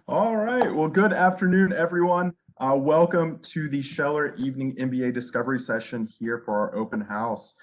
All right. Well, good afternoon, everyone. Welcome to the Scheller Evening MBA Discovery Session here for our open house.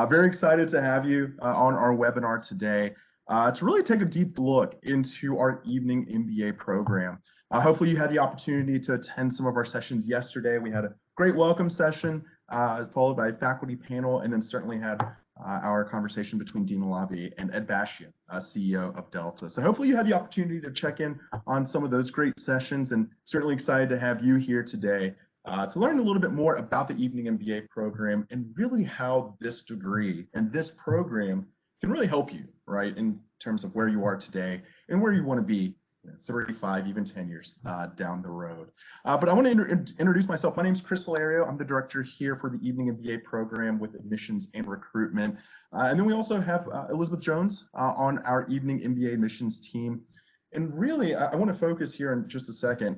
Very excited to have you on our webinar today to really take a deep look into our Evening MBA program. Hopefully you had the opportunity to attend some of our sessions yesterday. We had a great welcome session followed by a faculty panel, and then certainly had our conversation between Dean Alabi and Ed Bashian, CEO of Delta. So hopefully you had the opportunity to check in on some of those great sessions, and certainly excited to have you here today to learn a little bit more about the Evening MBA program and really how this degree and this program can really help you, right, in terms of where you are today and where you want to be 35, even 10 years down the road. But I want to introduce myself. My name is Chris Valerio. I'm the director here for the Evening MBA program with admissions and recruitment. And then we also have Elizabeth Jones on our Evening MBA admissions team. And really, I want to focus here in just a second.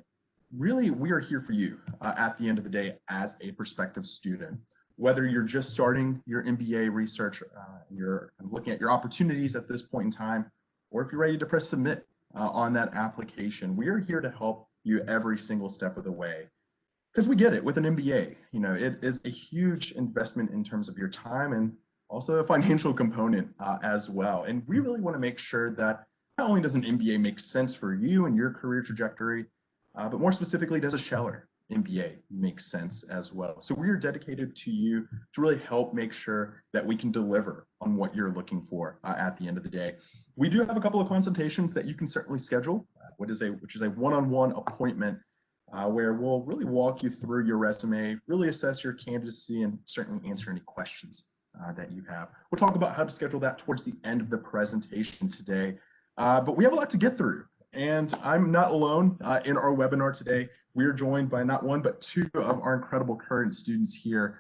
Really, we are here for you at the end of the day as a prospective student. Whether you're just starting your MBA research, you're looking at your opportunities at this point in time, or if you're ready to press submit on that application, we are here to help you every single step of the way. Because we get it, with an MBA, it is a huge investment in terms of your time and also a financial component as well. And we really want to make sure that not only does an MBA make sense for you and your career trajectory, but more specifically, does a Scheller MBA make sense as well. So we are dedicated to you to really help make sure that we can deliver on what you're looking for at the end of the day. We do have a couple of consultations that you can certainly schedule, which is a one-on-one appointment where we'll really walk you through your resume, really assess your candidacy, and certainly answer any questions that you have. We'll talk about how to schedule that towards the end of the presentation today. But we have a lot to get through. And I'm not alone in our webinar today. We are joined by not one, but two of our incredible current students here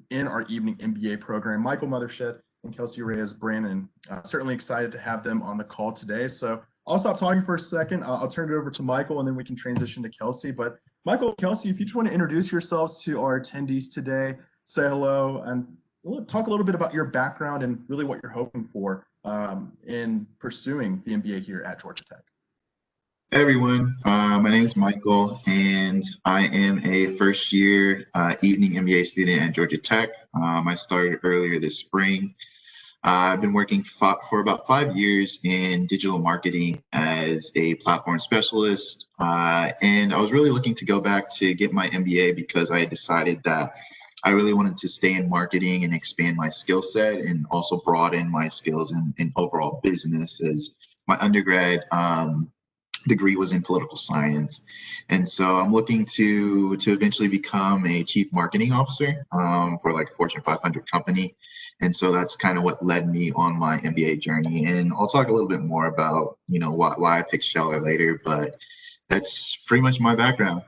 in our Evening MBA program, Michael Mothershed and Kelsey Reyes-Brannon. Certainly excited to have them on the call today. So I'll stop talking for a second. I'll turn it over to Michael, and then we can transition to Kelsey. But Michael, Kelsey, if you just want to introduce yourselves to our attendees today, say hello, and talk a little bit about your background and really what you're hoping for in pursuing the MBA here at Georgia Tech. Hey everyone, my name is Michael, and I am a first-year Evening MBA student at Georgia Tech. I started earlier this spring. I've been working for about 5 years in digital marketing as a platform specialist, and I was really looking to go back to get my MBA because I had decided that I really wanted to stay in marketing and expand my skill set and also broaden my skills in overall business, as my undergrad degree was in political science. And so I'm looking to eventually become a chief marketing officer for like a Fortune 500 company. And so that's kind of what led me on my MBA journey. And I'll talk a little bit more about, why I picked Scheller later, but that's pretty much my background.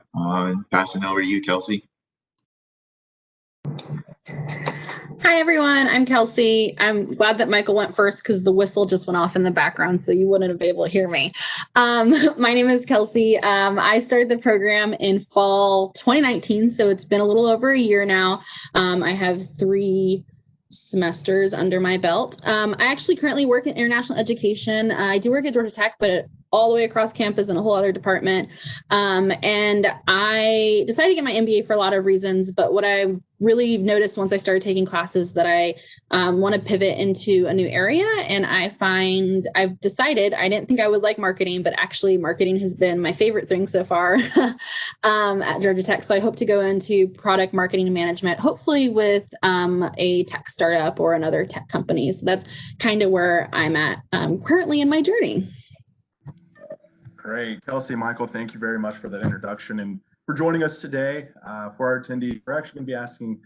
Passing over to you, Kelsey. Hi everyone, I'm Kelsey. I'm glad that Michael went first because the whistle just went off in the background, so you wouldn't have been able to hear me. My name is Kelsey. I started the program in fall 2019, so it's been a little over a year now. I have 3 semesters under my belt. I actually currently work in international education. I do work at Georgia Tech, but all the way across campus in a whole other department. And I decided to get my MBA for a lot of reasons, but what I've really noticed once I started taking classes that I want to pivot into a new area. And I've decided, I didn't think I would like marketing, but actually marketing has been my favorite thing so far at Georgia Tech. So I hope to go into product marketing and management, hopefully with a tech startup or another tech company. So that's kind of where I'm at currently in my journey. Great. Kelsey, Michael, thank you very much for that introduction and for joining us today. For our attendees, we're actually going to be asking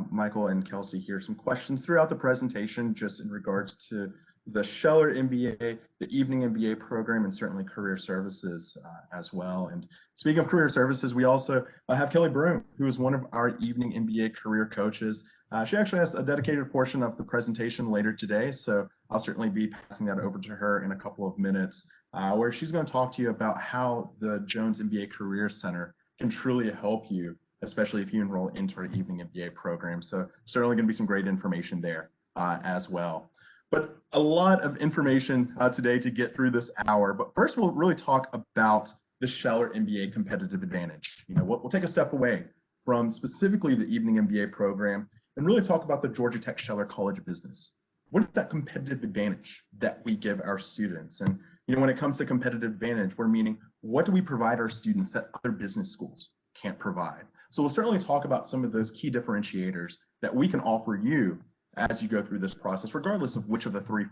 Michael and Kelsey here some questions throughout the presentation, just in regards to the Scheller MBA, the Evening MBA program, and certainly career services as well. And speaking of career services, we also have Kelly Broom, who is one of our Evening MBA career coaches. She actually has a dedicated portion of the presentation later today, so I'll certainly be passing that over to her in a couple of minutes, where she's going to talk to you about how the Jones MBA Career Center can truly help you, especially if you enroll into our Evening MBA program. So certainly going to be some great information there as well. But a lot of information today to get through this hour. But first, we'll really talk about the Scheller MBA competitive advantage. We'll take a step away from specifically the Evening MBA program and really talk about the Georgia Tech Scheller College of Business. What is that competitive advantage that we give our students? And when it comes to competitive advantage, we're meaning, what do we provide our students that other business schools can't provide? So we'll certainly talk about some of those key differentiators that we can offer you as you go through this process, regardless of which of the three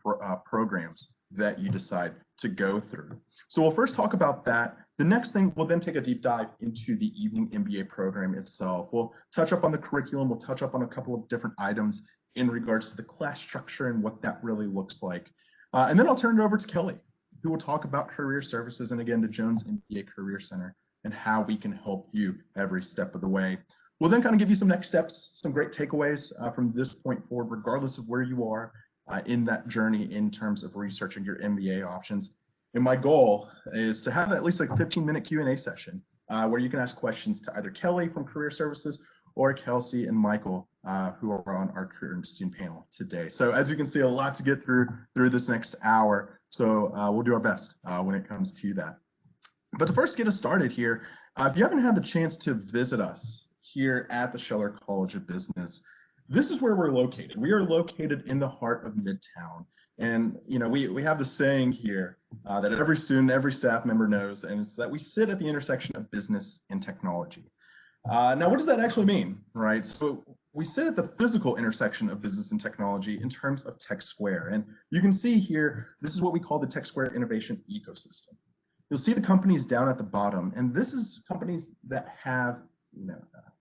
programs that you decide to go through. So we'll first talk about that. The next thing, we'll then take a deep dive into the Evening MBA program itself. We'll touch up on the curriculum. We'll touch up on a couple of different items in regards to the class structure and what that really looks like. And then I'll turn it over to Kelly, who will talk about career services and, again, the Jones MBA Career Center and how we can help you every step of the way. We'll then kind of give you some next steps, some great takeaways from this point forward, regardless of where you are in that journey in terms of researching your MBA options. And my goal is to have at least like a 15-minute Q&A session where you can ask questions to either Kelly from Career Services or Kelsey and Michael, who are on our current student panel today. So as you can see, a lot to get through this next hour. So we'll do our best when it comes to that. But to first get us started here, if you haven't had the chance to visit us here at the Scheller College of Business, this is where we're located. We are located in the heart of Midtown. And we have the saying here that every student, every staff member knows, and it's that we sit at the intersection of business and technology. Now, what does that actually mean, right? So we sit at the physical intersection of business and technology in terms of Tech Square. And you can see here, this is what we call the Tech Square Innovation Ecosystem. You'll see the companies down at the bottom, and this is companies that have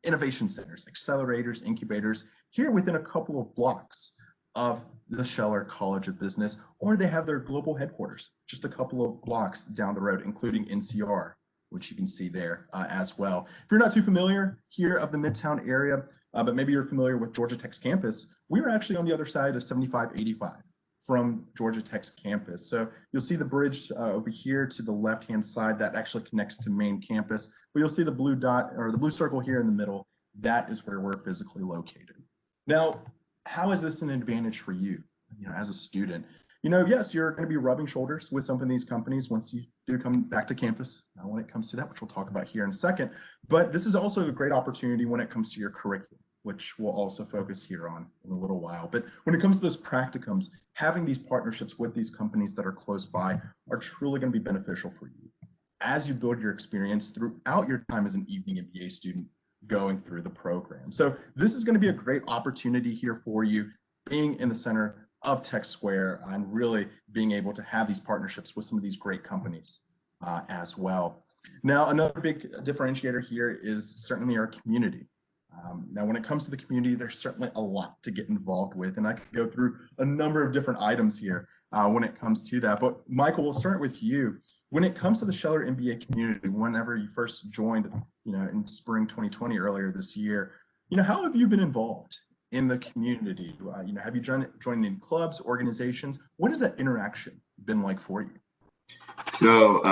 innovation centers, accelerators, incubators here within a couple of blocks of the Scheller College of Business, or they have their global headquarters just a couple of blocks down the road, including NCR, which you can see there as well. If you're not too familiar here of the Midtown area, but maybe you're familiar with Georgia Tech's campus, we are actually on the other side of 7585 from Georgia Tech's campus. So you'll see the bridge over here to the left-hand side that actually connects to main campus, but you'll see the blue dot or the blue circle here in the middle. That is where we're physically located. Now, how is this an advantage for you, as a student? Yes, you're going to be rubbing shoulders with some of these companies once you do come back to campus when it comes to that, which we'll talk about here in a second. But this is also a great opportunity when it comes to your curriculum, which we'll also focus here on in a little while. But when it comes to those practicums, having these partnerships with these companies that are close by are truly going to be beneficial for you as you build your experience throughout your time as an Evening MBA student going through the program. So this is going to be a great opportunity here for you, being in the center of Tech Square and really being able to have these partnerships with some of these great companies as well. Now, another big differentiator here is certainly our community. Now, when it comes to the community, there's certainly a lot to get involved with, and I could go through a number of different items here when it comes to that. But Michael, we'll start with you. When it comes to the Scheller MBA community, whenever you first joined, in spring 2020, earlier this year, how have you been involved in the community? Have you joined in clubs, organizations? What has that interaction been like for you? So,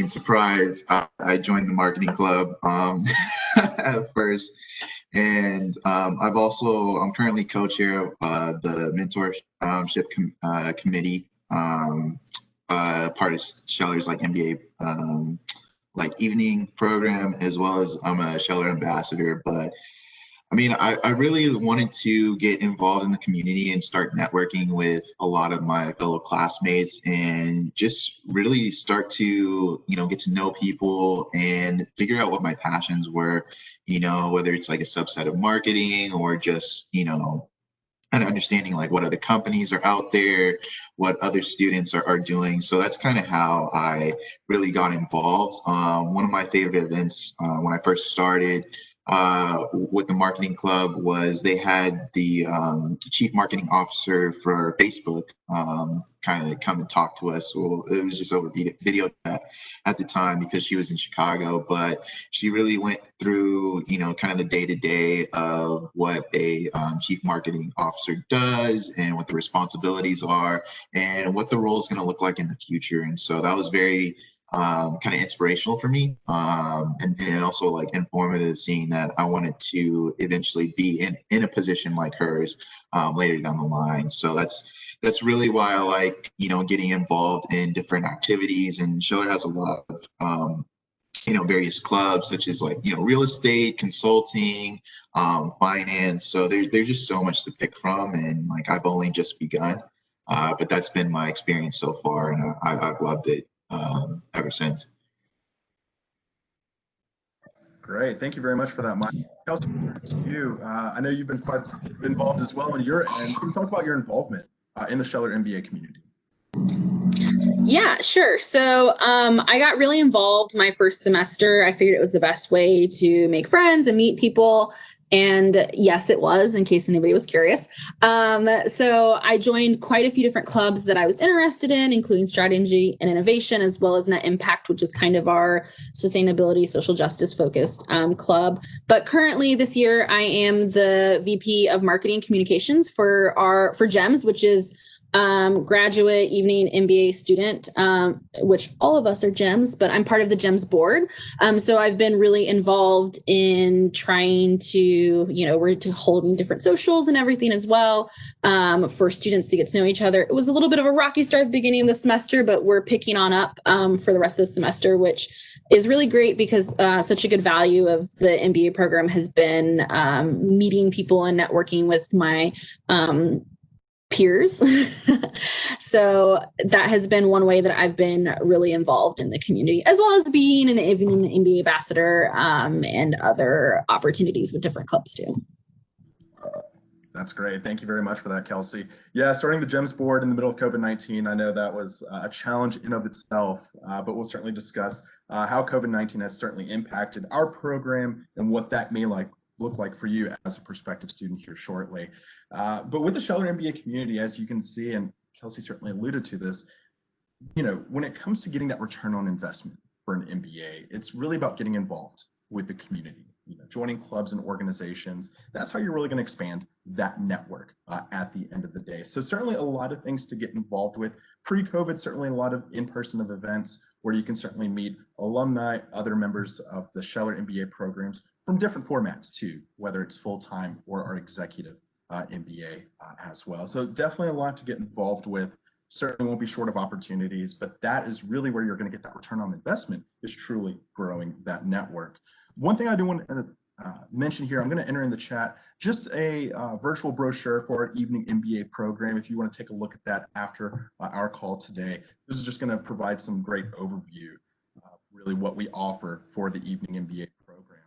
surprise, I joined the marketing club at first. And I'm currently co-chair of the mentorship committee, part of Scheller's MBA evening program, as well as I'm a Scheller ambassador. But I really wanted to get involved in the community and start networking with a lot of my fellow classmates and just really start to, get to know people and figure out what my passions were, whether it's like a subset of marketing or just, kind of understanding what other companies are out there, what other students are doing. So that's kind of how I really got involved. One of my favorite events when I first started with the marketing club was they had the chief marketing officer for Facebook kind of come and talk to us. Well, it was just over video chat at the time because she was in Chicago, but she really went through, kind of the day-to-day of what a chief marketing officer does and what the responsibilities are and what the role is going to look like in the future. And so that was very kind of inspirational for me, and also informative, seeing that I wanted to eventually be in a position like hers later down the line. So that's really why I like, getting involved in different activities. And Schiller has a lot of, various clubs such as like, real estate, consulting, finance. So there's just so much to pick from. And like, I've only just begun, but that's been my experience so far. And I've loved it ever since. Great. Thank you very much for that, Mike. Kelsey, to you. I know you've been quite involved as well on your end. Can you talk about your involvement in the Scheller MBA community? Yeah, sure. So I got really involved my first semester. I figured it was the best way to make friends and meet people. And yes, it was, in case anybody was curious. So I joined quite a few different clubs that I was interested in, including strategy and innovation, as well as net impact, which is kind of our sustainability, social justice focused club. But currently this year, I am the VP of marketing communications for GEMS, which is graduate evening MBA student, which all of us are GEMS, but I'm part of the GEMS board. So I've been really involved in trying to, we're holding different socials and everything as well, for students to get to know each other. It was a little bit of a rocky start at the beginning of the semester, but we're picking on up for the rest of the semester, which is really great because such a good value of the MBA program has been meeting people and networking with my peers. So that has been one way that I've been really involved in the community, as well as being an Evening MBA ambassador and other opportunities with different clubs too. That's great. Thank you very much for that, Kelsey. Yeah, starting the GEMS board in the middle of COVID-19, I know that was a challenge in of itself, but we'll certainly discuss how COVID-19 has certainly impacted our program and what that may look like for you as a prospective student here shortly. But with the Scheller MBA community, as you can see, and Kelsey certainly alluded to this, when it comes to getting that return on investment for an MBA, it's really about getting involved with the community, joining clubs and organizations. That's how you're really going to expand that network at the end of the day. So certainly a lot of things to get involved with. Pre-COVID, certainly a lot of in-person events where you can certainly meet alumni, other members of the Scheller MBA programs from different formats too, whether it's full-time or our executive MBA as well. So definitely a lot to get involved with. Certainly won't be short of opportunities, but that is really where you're going to get that return on investment, is truly growing that network. One thing I do want to mention here, I'm going to enter in the chat just a virtual brochure for our Evening MBA program. If you want to take a look at that after our call today, this is just going to provide some great overview of really what we offer for the Evening MBA program.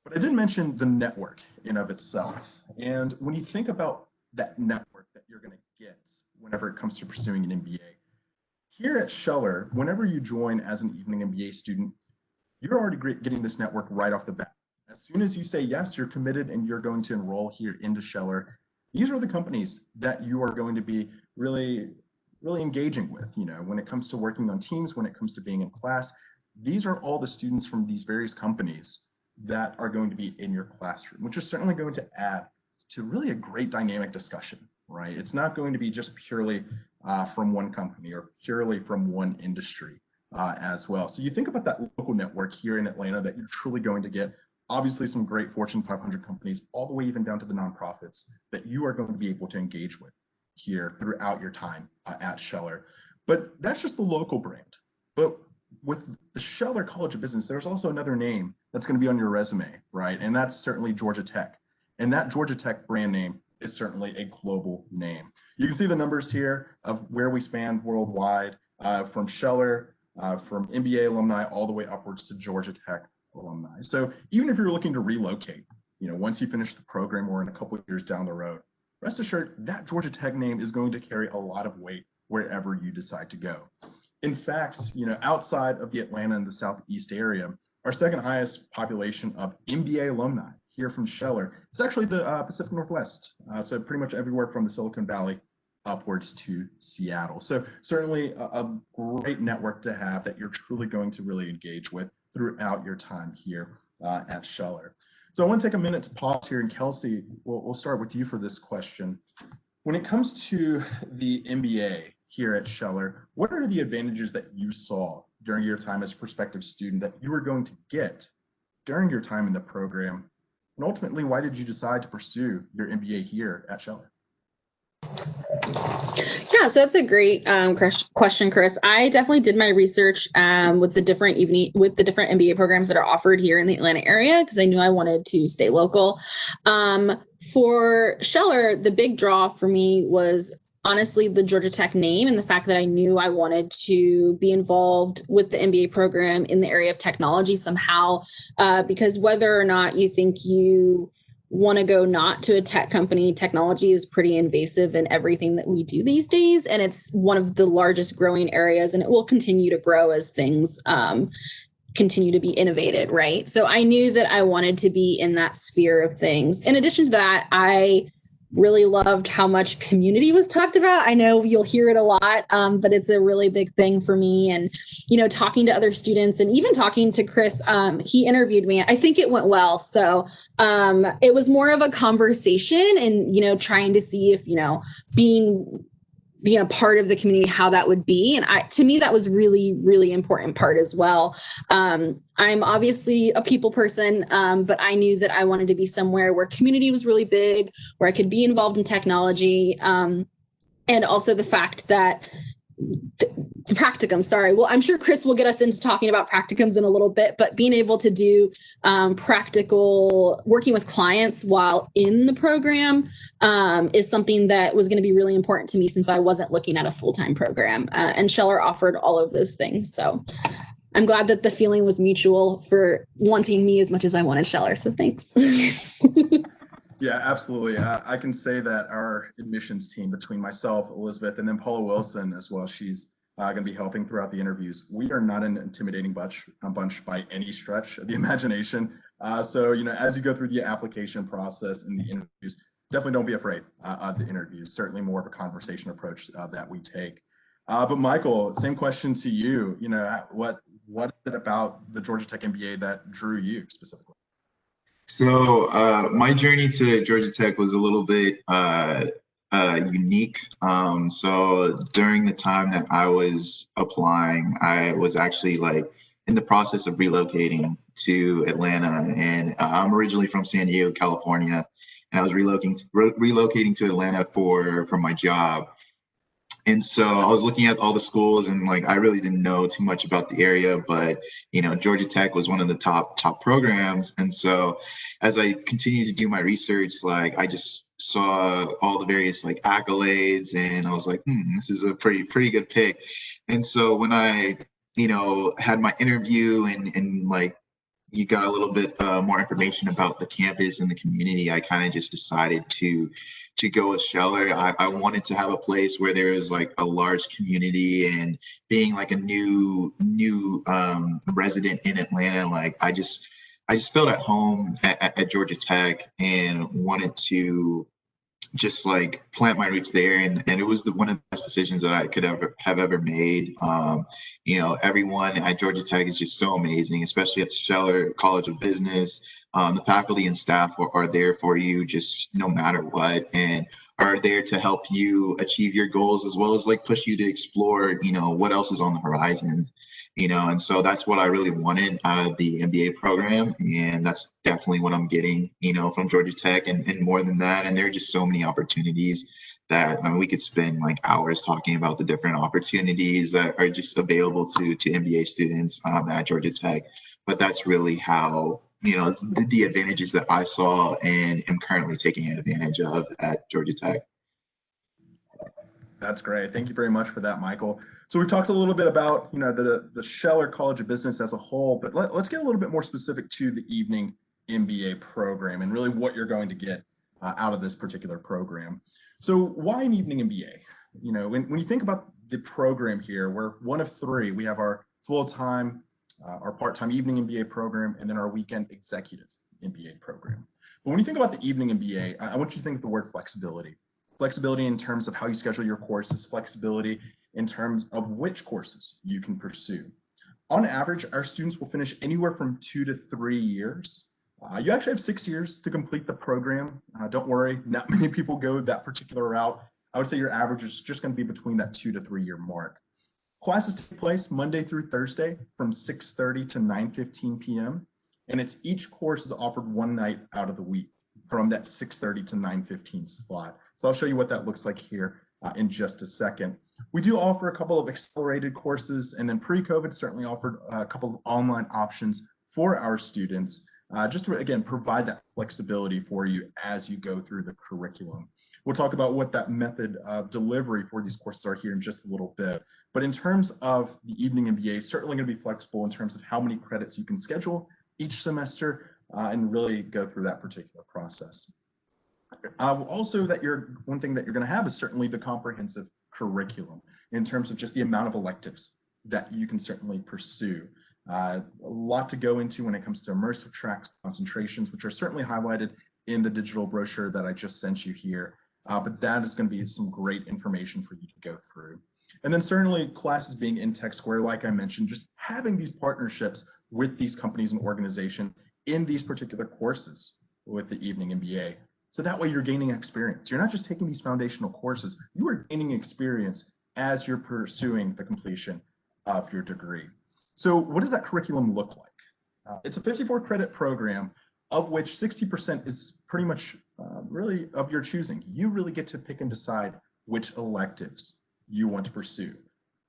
But I did mention the network in of itself. And when you think about that network that you're going to get whenever it comes to pursuing an MBA, here at Scheller, whenever you join as an Evening MBA student, you're already getting this network right off the bat. As soon as you say yes, you're committed and you're going to enroll here into Scheller, these are the companies that you are going to be really engaging with. When it comes to working on teams, when it comes to being in class, these are all the students from these various companies that are going to be in your classroom, which is certainly going to add to really a great dynamic discussion, right? It's not going to be just purely from one company or purely from one industry as well. So you think about that local network here in Atlanta that you're truly going to get, obviously some great Fortune 500 companies, all the way even down to the nonprofits that you are going to be able to engage with here throughout your time at Scheller. But that's just the local brand. But with the Scheller College of Business, there's also another name that's going to be on your resume, right? And that's certainly Georgia Tech. And that Georgia Tech brand name is certainly a global name. You can see the numbers here of where we span worldwide, from Scheller, from MBA alumni, all the way upwards to Georgia Tech alumni. So even if you're looking to relocate, once you finish the program or in a couple of years down the road, rest assured that Georgia Tech name is going to carry a lot of weight wherever you decide to go. In fact, outside of the Atlanta and the Southeast area, our second highest population of MBA alumni here from Scheller is actually the Pacific Northwest. So pretty much everywhere from the Silicon Valley upwards to Seattle. So certainly a great network to have that you're truly going to really engage with throughout your time here at Scheller. So I want to take a minute to pause here, and Kelsey, we'll start with you for this question. When it comes to the MBA here at Scheller, what are the advantages that you saw during your time as a prospective student that you were going to get during your time in the program? And ultimately, why did you decide to pursue your MBA here at Scheller? Yeah, so that's a great question, Chris. I definitely did my research with the different MBA programs that are offered here in the Atlanta area because I knew I wanted to stay local. For Scheller, the big draw for me was honestly the Georgia Tech name and the fact that I knew I wanted to be involved with the MBA program in the area of technology somehow, because whether or not you think you want to go not to a tech company, technology is pretty invasive in everything that we do these days. And it's one of the largest growing areas, and it will continue to grow as things continue to be innovated, right? So I knew that I wanted to be in that sphere of things. In addition to that, I really loved how much community was talked about. I know you'll hear it a lot, but it's a really big thing for me. And, you know, talking to other students and even talking to Chris, he interviewed me. I think it went well. So it was more of a conversation and, you know, trying to see if, you know, being a part of the community, how that would be. And to me, that was really, really important part as well. I'm obviously a people person, but I knew that I wanted to be somewhere where community was really big, where I could be involved in technology. And also the fact that the practicum, sorry. Well, I'm sure Chris will get us into talking about practicums in a little bit, but being able to do practical working with clients while in the program is something that was going to be really important to me since I wasn't looking at a full-time program. And Scheller offered all of those things. So I'm glad that the feeling was mutual for wanting me as much as I wanted Scheller. So thanks. Yeah, absolutely. I can say that our admissions team, between myself, Elizabeth, and then Paula Wilson as well, she's going to be helping throughout the interviews. We are not an intimidating bunch by any stretch of the imagination. So, you know, as you go through the application process and the interviews, definitely don't be afraid of the interviews. Certainly more of a conversation approach that we take. But Michael, same question to you. You know, what is it about the Georgia Tech MBA that drew you specifically? So my journey to Georgia Tech was a little bit unique. So during the time that I was applying, I was actually like in the process of relocating to Atlanta, and I'm originally from San Diego, California, and I was relocating to Atlanta for my job. And so I was looking at all the schools and like I really didn't know too much about the area, but you know, Georgia Tech was one of the top programs. And so as I continued to do my research, like I just saw all the various like accolades and I was like, this is a pretty good pick. And so when I, you know, had my interview and like you got a little bit more information about the campus and the community, I kind of just decided to go with Scheller. I wanted to have a place where there was like a large community, and being like a new resident in Atlanta, like I just felt at home at Georgia Tech and wanted to just like plant my roots there, and it was one of the best decisions that I could ever made. You know, everyone at Georgia Tech is just so amazing, especially at the Scheller College of Business. The faculty and staff are there for you just no matter what, and are there to help you achieve your goals as well as like push you to explore, you know, what else is on the horizon, you know. And so that's what I really wanted out of the MBA program, and that's definitely what I'm getting, you know, from Georgia Tech, and more than that. And there are just so many opportunities that we could spend like hours talking about the different opportunities that are just available to MBA students at Georgia Tech. But that's really how, you know, the advantages that I saw and am currently taking advantage of at Georgia Tech. That's great. Thank you very much for that, Michael. So we've talked a little bit about, you know, the Scheller College of Business as a whole, but let's get a little bit more specific to the Evening MBA program and really what you're going to get out of this particular program. So why an Evening MBA? You know, when you think about the program here, we're one of three. We have our full-time, our part-time Evening MBA program, and then our weekend executive MBA program. But when you think about the Evening MBA, I want you to think of the word flexibility. Flexibility in terms of how you schedule your courses, flexibility in terms of which courses you can pursue. On average, our students will finish anywhere from 2 to 3 years. You actually have 6 years to complete the program. Don't worry, not many people go that particular route. I would say your average is just going to be between that 2 to 3 year mark. Classes take place Monday through Thursday from 6:30 to 9:15 p.m. And each course is offered one night out of the week from that 6:30 to 9:15 slot. So I'll show you what that looks like here in just a second. We do offer a couple of accelerated courses, and then pre-COVID certainly offered a couple of online options for our students, just to, again, provide that flexibility for you as you go through the curriculum. We'll talk about what that method of delivery for these courses are here in just a little bit. But in terms of the Evening MBA, certainly going to be flexible in terms of how many credits you can schedule each semester and really go through that particular process. Also, one thing that you're going to have is certainly the comprehensive curriculum in terms of just the amount of electives that you can certainly pursue. A lot to go into when it comes to immersive tracks, concentrations, which are certainly highlighted in the digital brochure that I just sent you here. But that is going to be some great information for you to go through. And then certainly classes being in Tech Square, like I mentioned, just having these partnerships with these companies and organizations in these particular courses with the Evening MBA. So that way you're gaining experience. You're not just taking these foundational courses, you are gaining experience as you're pursuing the completion of your degree. So what does that curriculum look like? It's a 54 credit program, of which 60% is pretty much really of your choosing. You really get to pick and decide which electives you want to pursue.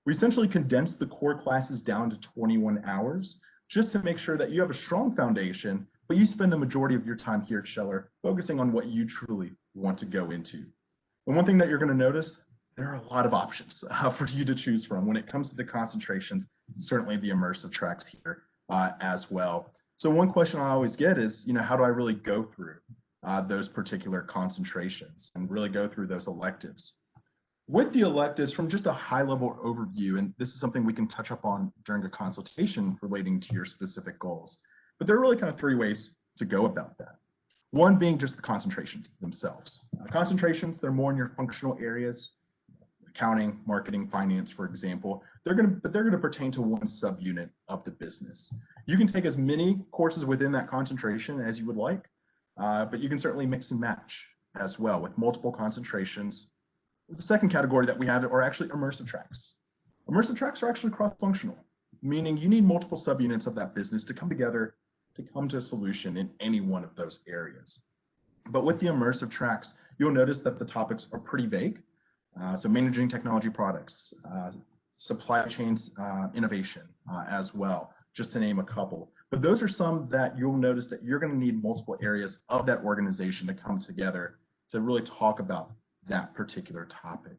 We essentially condensed the core classes down to 21 hours just to make sure that you have a strong foundation, but you spend the majority of your time here at Scheller focusing on what you truly want to go into. And one thing that you're going to notice, there are a lot of options for you to choose from when it comes to the concentrations, certainly the immersive tracks here as well. So one question I always get is, how do I really go through those particular concentrations and really go through those electives? With the electives, from just a high-level overview, and this is something we can touch up on during a consultation relating to your specific goals, but there are really kind of three ways to go about that. One being just the concentrations themselves. Concentrations, they're more in your functional areas, accounting, marketing, finance, for example. They're going to pertain to one subunit of the business. You can take as many courses within that concentration as you would like, but you can certainly mix and match as well with multiple concentrations. The second category that we have are actually immersive tracks. Immersive tracks are actually cross-functional, meaning you need multiple subunits of that business to come together to come to a solution in any one of those areas. But with the immersive tracks, you'll notice that the topics are pretty vague. So managing technology products, supply chains innovation as well, just to name a couple. But those are some that you'll notice that you're going to need multiple areas of that organization to come together to really talk about that particular topic.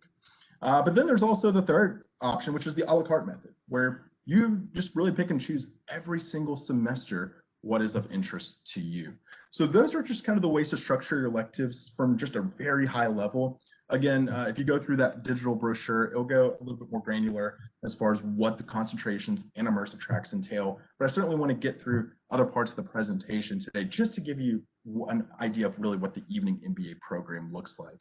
But then there's also the third option, which is the a la carte method, where you just really pick and choose every single semester what is of interest to you. So those are just kind of the ways to structure your electives from just a very high level. Again, if you go through that digital brochure, it'll go a little bit more granular as far as what the concentrations and immersive tracks entail. But I certainly want to get through other parts of the presentation today just to give you an idea of really what the Evening MBA program looks like.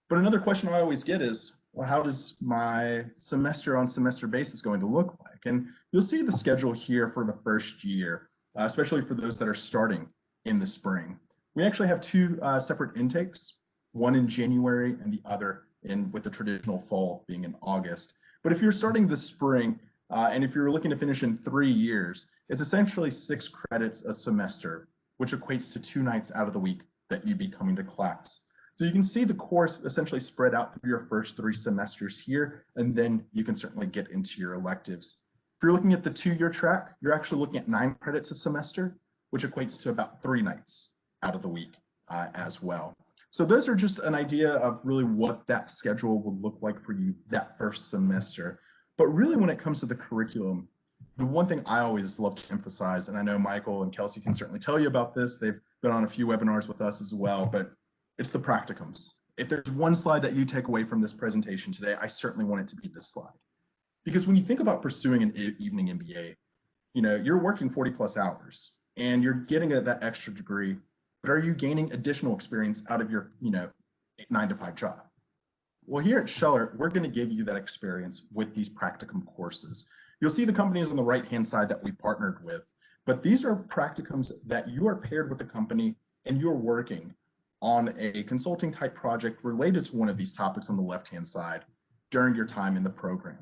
But another question I always get is, well, how does my semester on semester basis going to look like? And you'll see the schedule here for the first year, especially for those that are starting in the spring. We actually have two separate intakes, one in January and the other with the traditional fall being in August. But if you're starting this spring and if you're looking to finish in 3 years, it's essentially 6 credits a semester, which equates to 2 nights out of the week that you'd be coming to class. So you can see the course essentially spread out through your first 3 semesters here, and then you can certainly get into your electives. If you're looking at the 2-year track, you're actually looking at 9 credits a semester, which equates to about 3 nights out of the week as well. So those are just an idea of really what that schedule will look like for you that first semester. But really when it comes to the curriculum, the one thing I always love to emphasize, and I know Michael and Kelsey can certainly tell you about this, they've been on a few webinars with us as well, but it's the practicums. If there's one slide that you take away from this presentation today, I certainly want it to be this slide. Because when you think about pursuing an Evening MBA, you're working 40 plus hours and you're getting that extra degree, but are you gaining additional experience out of your 9-to-5 job? Well, here at Scheller, we're going to give you that experience with these practicum courses. You'll see the companies on the right-hand side that we partnered with, but these are practicums that you are paired with the company and you're working on a consulting type project related to one of these topics on the left-hand side during your time in the program.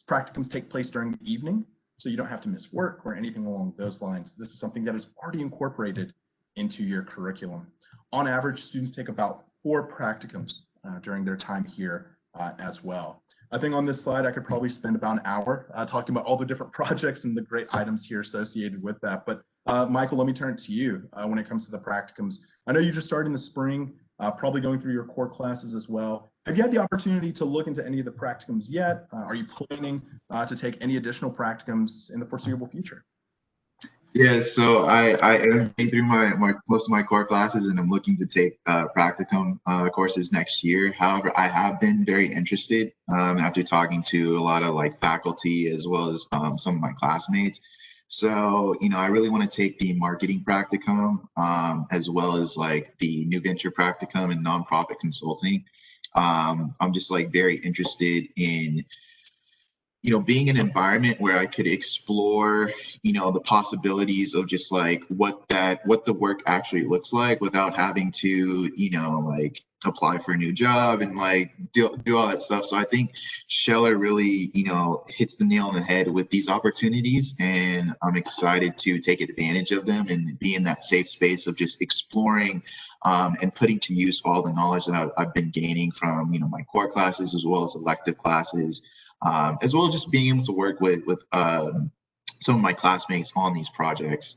Practicums take place during the evening, so you don't have to miss work or anything along those lines. This is something that is already incorporated into your curriculum. on average, students take about 4 practicums during their time here as well. I think on this slide, I could probably spend about an hour talking about all the different projects and the great items here associated with that. But Michael, let me turn it to you when it comes to the practicums. I know you just started in the spring, probably going through your core classes as well. Have you had the opportunity to look into any of the practicums yet? Are you planning to take any additional practicums in the foreseeable future? Yeah, so I am through my most of my core classes, and I'm looking to take practicum courses next year. However, I have been very interested after talking to a lot of like faculty as well as some of my classmates. So, I really want to take the marketing practicum as well as like the new venture practicum and nonprofit consulting. I'm just like very interested in being in an environment where I could explore, the possibilities of just like what the work actually looks like without having to, like apply for a new job and like do all that stuff. So I think Scheller really, hits the nail on the head with these opportunities, and I'm excited to take advantage of them and be in that safe space of just exploring and putting to use all the knowledge that I've been gaining from, my core classes as well as elective classes. As well as just being able to work with some of my classmates on these projects.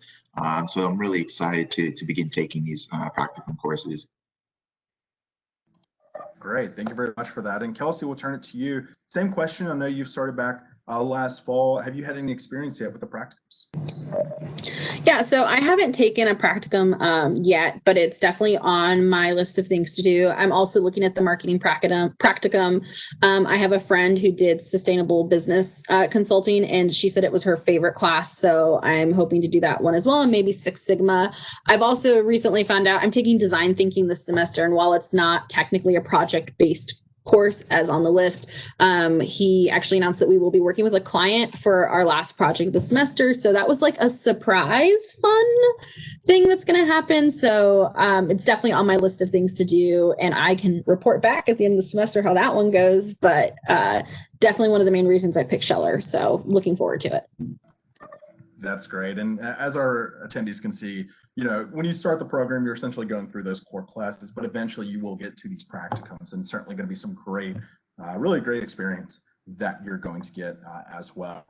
So I'm really excited to begin taking these practicum courses. Great, thank you very much for that. And Kelsey, we'll turn it to you. Same question. I know you've started back last fall. Have you had any experience yet with the practicums? Yeah, so I haven't taken a practicum yet, but it's definitely on my list of things to do. I'm also looking at the marketing practicum. I have a friend who did sustainable business consulting, and she said it was her favorite class. So I'm hoping to do that one as well, and maybe Six Sigma. I've also recently found out I'm taking design thinking this semester, and while it's not technically a project-based course as on the list, he actually announced that we will be working with a client for our last project this semester. So that was like a surprise fun thing that's going to happen. So it's definitely on my list of things to do, and I can report back at the end of the semester how that one goes. But definitely one of the main reasons I picked Scheller. So looking forward to it. That's great. And as our attendees can see, when you start the program, you're essentially going through those core classes, but eventually you will get to these practicums, and certainly going to be some great, really great experience that you're going to get as well.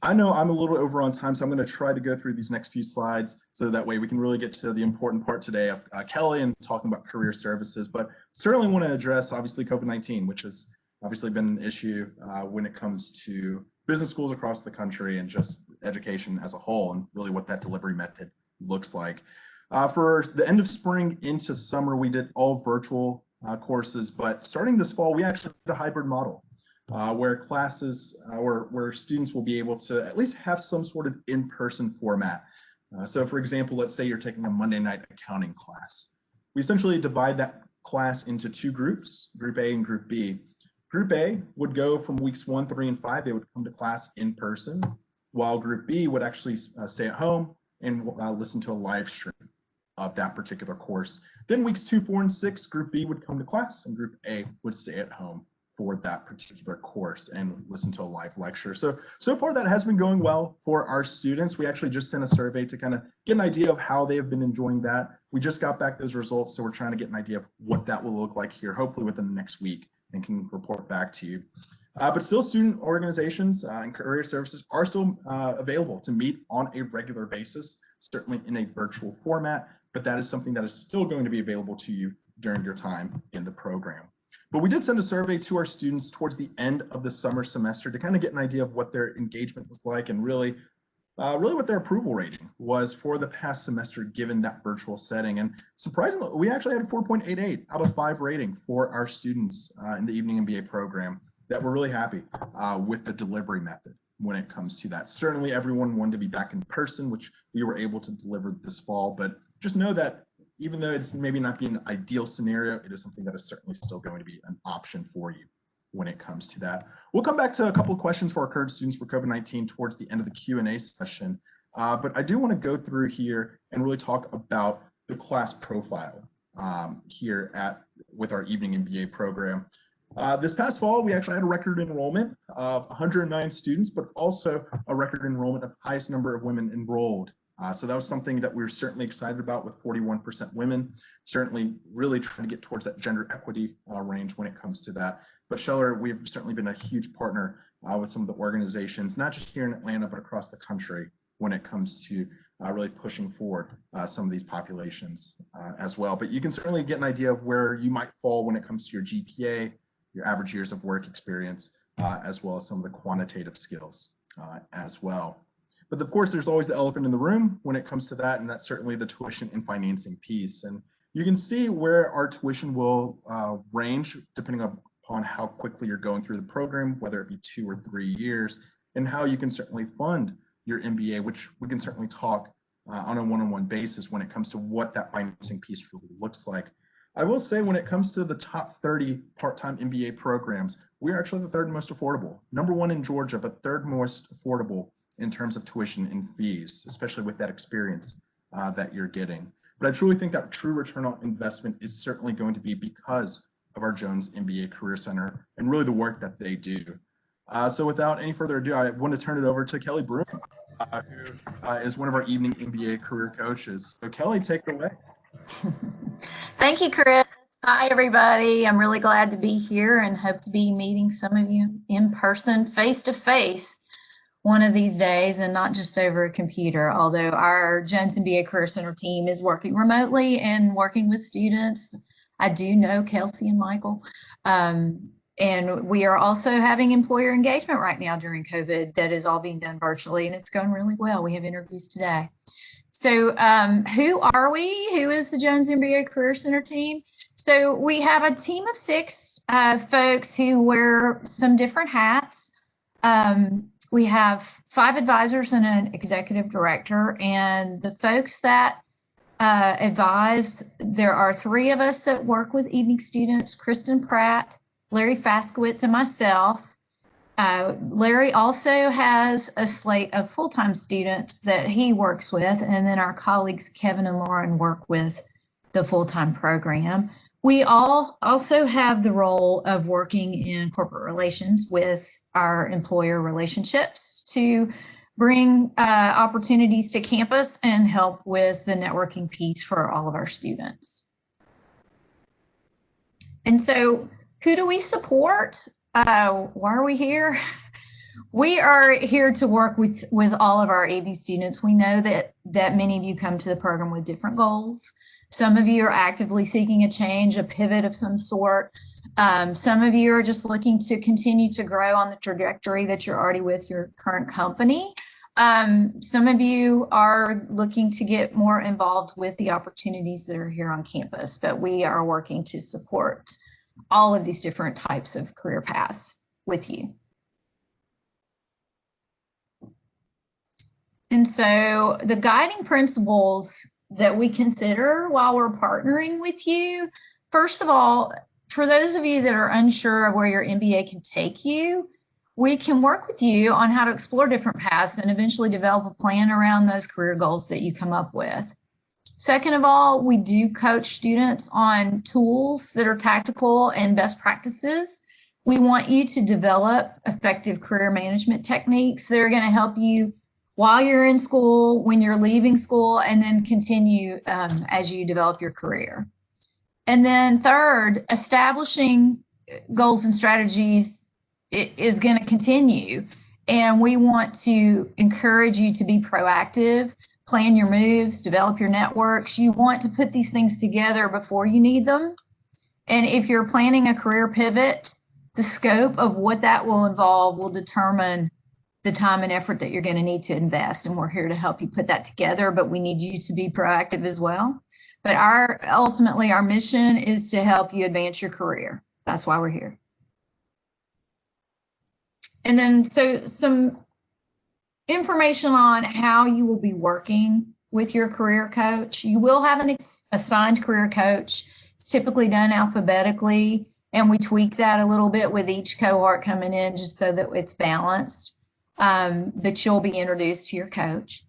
I know I'm a little over on time, so I'm going to try to go through these next few slides so that way we can really get to the important part today of Kelly and talking about career services, but certainly want to address obviously COVID-19, which has obviously been an issue when it comes to business schools across the country and just education as a whole, and really what that delivery method looks like. For the end of spring into summer, we did all virtual courses, but starting this fall, we actually did a hybrid model where classes, where students will be able to at least have some sort of in-person format. So for example, let's say you're taking a Monday night accounting class. We essentially divide that class into 2 groups, Group A and Group B. Group A would go from weeks 1, 3, and 5. They would come to class in person, while Group B would actually stay at home and listen to a live stream of that particular course. Then weeks 2, 4, and 6, Group B would come to class, and Group A would stay at home for that particular course and listen to a live lecture. So far that has been going well for our students. We actually just sent a survey to kind of get an idea of how they have been enjoying that. We just got back those results, so we're trying to get an idea of what that will look like here, hopefully within the next week, and can report back to you. But still, student organizations and career services are still available to meet on a regular basis, certainly in a virtual format, but that is something that is still going to be available to you during your time in the program. But we did send a survey to our students towards the end of the summer semester to kind of get an idea of what their engagement was like, and really what their approval rating was for the past semester given that virtual setting. And surprisingly, we actually had a 4.88 out of 5 rating for our students in the Evening MBA program, that we're really happy with the delivery method when it comes to that. Certainly everyone wanted to be back in person, which we were able to deliver this fall, but just know that even though it's maybe not being an ideal scenario, it is something that is certainly still going to be an option for you when it comes to that. We'll come back to a couple of questions for our current students for COVID-19 towards the end of the Q&A session, but I do want to go through here and really talk about the class profile here with our Evening MBA program. This past fall, we actually had a record enrollment of 109 students, but also a record enrollment of highest number of women enrolled So that was something that we were certainly excited about with 41% women, certainly really trying to get towards that gender equity range when it comes to that. But Scheller, we've certainly been a huge partner with some of the organizations, not just here in Atlanta, but across the country when it comes to really pushing forward some of these populations as well. But you can certainly get an idea of where you might fall when it comes to your GPA, your average years of work experience, as well as some of the quantitative skills as well. But of course, there's always the elephant in the room when it comes to that, and that's certainly the tuition and financing piece. And you can see where our tuition will range depending upon how quickly you're going through the program, whether it be 2 or 3 years, and how you can certainly fund your MBA, which we can certainly talk on a one-on-one basis when it comes to what that financing piece really looks like. I will say when it comes to the top 30 part-time MBA programs, we're actually the third most affordable. #1 in Georgia, but third most affordable in terms of tuition and fees, especially with that experience that you're getting. But I truly think that true return on investment is certainly going to be because of our Jones MBA Career Center and really the work that they do. So without any further ado, I want to turn it over to Kelly Broom, who is one of our Evening MBA career coaches. So Kelly, take it away. Thank you, Chris. Hi, everybody. I'm really glad to be here and hope to be meeting some of you in person, face to face, one of these days, and not just over a computer, although our Jones MBA Career Center team is working remotely and working with students. I do know Kelsey and Michael. And we are also having employer engagement right now during COVID that is all being done virtually, and it's going really well. We have interviews today. So who are we? Who is the Jones MBA Career Center team? So we have a team of 6 folks who wear some different hats. We have 5 advisors and an executive director, and the folks that advise, there are 3 of us that work with evening students, Kristen Pratt, Larry Faskowitz, and myself. Larry also has a slate of full-time students that he works with, and then our colleagues Kevin and Lauren work with the full-time program. We all also have the role of working in corporate relations with our employer relationships to bring opportunities to campus and help with the networking piece for all of our students. And so who do we support? Why are we here? We are here to work with all of our AV students. We know that many of you come to the program with different goals. Some of you are actively seeking a change, a pivot of some sort. Some of you are just looking to continue to grow on the trajectory that you're already with your current company. Some of you are looking to get more involved with the opportunities that are here on campus, but we are working to support all of these different types of career paths with you. And so the guiding principles that we consider while we're partnering with you, first of all, for those of you that are unsure of where your MBA can take you, we can work with you on how to explore different paths and eventually develop a plan around those career goals that you come up with. Second of all, we do coach students on tools that are tactical and best practices. We want you to develop effective career management techniques that are going to help you while you're in school, when you're leaving school, and then continue as you develop your career. And then third, establishing goals and strategies is going to continue. And we want to encourage you to be proactive, plan your moves, develop your networks. You want to put these things together before you need them. And if you're planning a career pivot, the scope of what that will involve will determine the time and effort that you're going to need to invest. And we're here to help you put that together, but we need you to be proactive as well. But ultimately, our mission is to help you advance your career. That's why we're here. And then so some information on how you will be working with your career coach. You will have an assigned career coach. It's typically done alphabetically, and we tweak that a little bit with each cohort coming in just so that it's balanced. But you'll be introduced to your coach.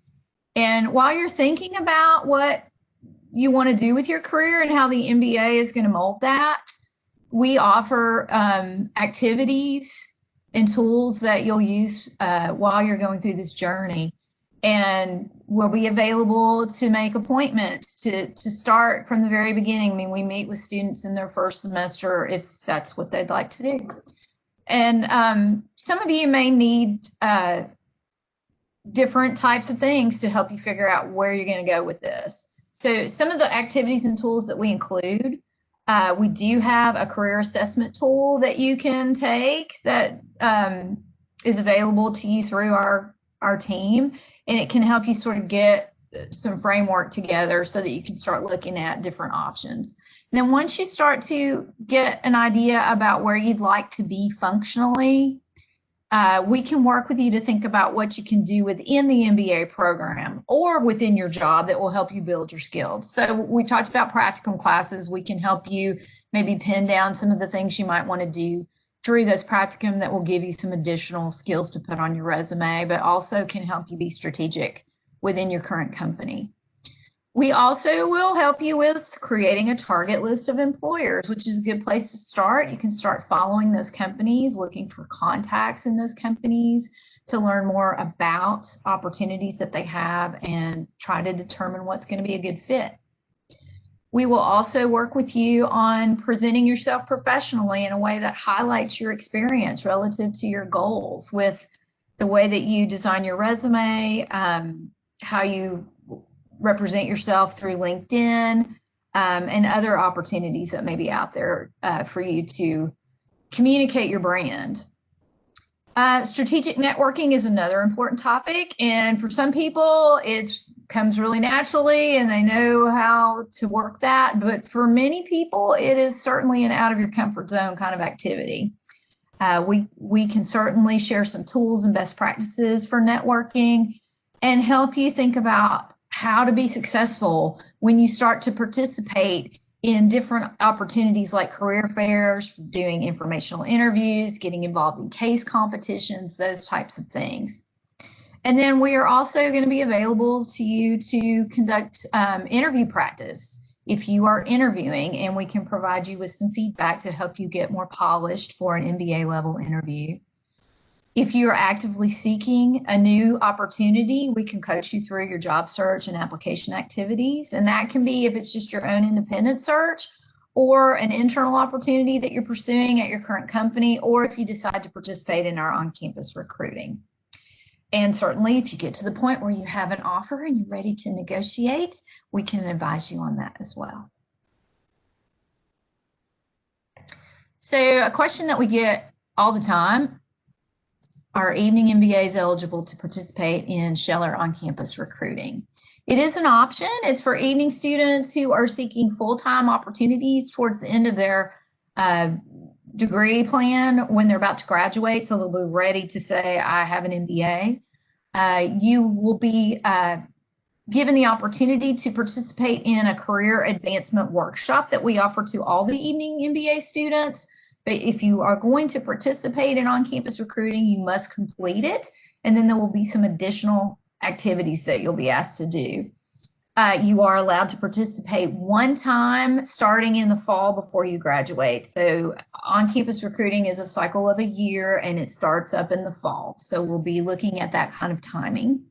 And while you're thinking about what you want to do with your career and how the MBA is going to mold that, we offer activities and tools that you'll use while you're going through this journey. And we'll be available to make appointments to start from the very beginning. I mean, we meet with students in their first semester if that's what they'd like to do. And some of you may need different types of things to help you figure out where you're going to go with this. So some of the activities and tools that we include, we do have a career assessment tool that you can take that is available to you through our team, and it can help you sort of get some framework together so that you can start looking at different options. And then once you start to get an idea about where you'd like to be functionally, we can work with you to think about what you can do within the MBA program or within your job that will help you build your skills. So we talked about practicum classes. We can help you maybe pin down some of the things you might want to do through those practicum that will give you some additional skills to put on your resume, but also can help you be strategic within your current company. We also will help you with creating a target list of employers, which is a good place to start. You can start following those companies, looking for contacts in those companies to learn more about opportunities that they have and try to determine what's going to be a good fit. We will also work with you on presenting yourself professionally in a way that highlights your experience relative to your goals, with the way that you design your resume, how you represent yourself through LinkedIn, and other opportunities that may be out there for you to communicate your brand. Strategic networking is another important topic, and for some people it comes really naturally and they know how to work that, but for many people it is certainly an out of your comfort zone kind of activity. We can certainly share some tools and best practices for networking and help you think about how to be successful when you start to participate in different opportunities like career fairs, doing informational interviews, getting involved in case competitions, those types of things. And then we are also going to be available to you to conduct interview practice if you are interviewing, and we can provide you with some feedback to help you get more polished for an MBA level interview. If you're actively seeking a new opportunity, we can coach you through your job search and application activities. And that can be if it's just your own independent search or an internal opportunity that you're pursuing at your current company, or if you decide to participate in our on-campus recruiting. And certainly if you get to the point where you have an offer and you're ready to negotiate, we can advise you on that as well. So a question that we get all the time: are evening MBAs eligible to participate in Scheller on-campus recruiting? It is an option. It's for evening students who are seeking full-time opportunities towards the end of their degree plan when they're about to graduate, so they'll be ready to say, I have an MBA. You will be given the opportunity to participate in a career advancement workshop that we offer to all the evening MBA students. But if you are going to participate in on-campus recruiting, you must complete it, and then there will be some additional activities that you'll be asked to do. You are allowed to participate one time starting in the fall before you graduate. So on-campus recruiting is a cycle of a year, and it starts up in the fall. So we'll be looking at that kind of timing.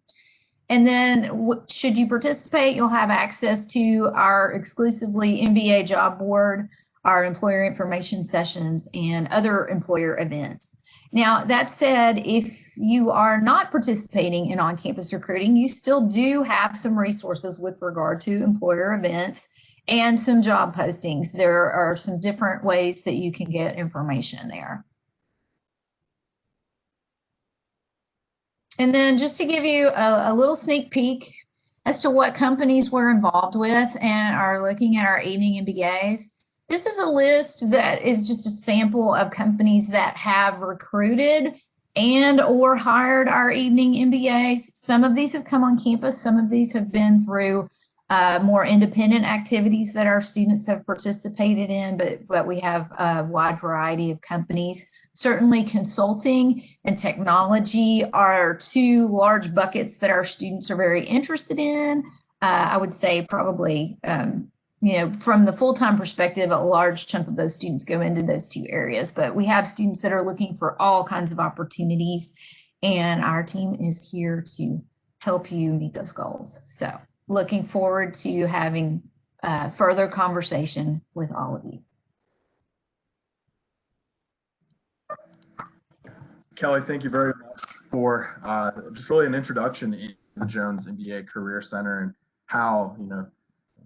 And then should you participate, you'll have access to our exclusively MBA job board, our employer information sessions, and other employer events. Now, that said, if you are not participating in on-campus recruiting, you still do have some resources with regard to employer events and some job postings. There are some different ways that you can get information there. And then just to give you a little sneak peek as to what companies we're involved with and are looking at our evening MBAs, this is a list that is just a sample of companies that have recruited and or hired our evening MBAs. Some of these have come on campus. Some of these have been through more independent activities that our students have participated in, but we have a wide variety of companies. Certainly consulting and technology are two large buckets that our students are very interested in. I would say probably, from the full-time perspective, a large chunk of those students go into those two areas, but we have students that are looking for all kinds of opportunities, and our team is here to help you meet those goals. So looking forward to having further conversation with all of you. Kelly, thank you very much for just really an introduction to the Jones MBA Career Center and how,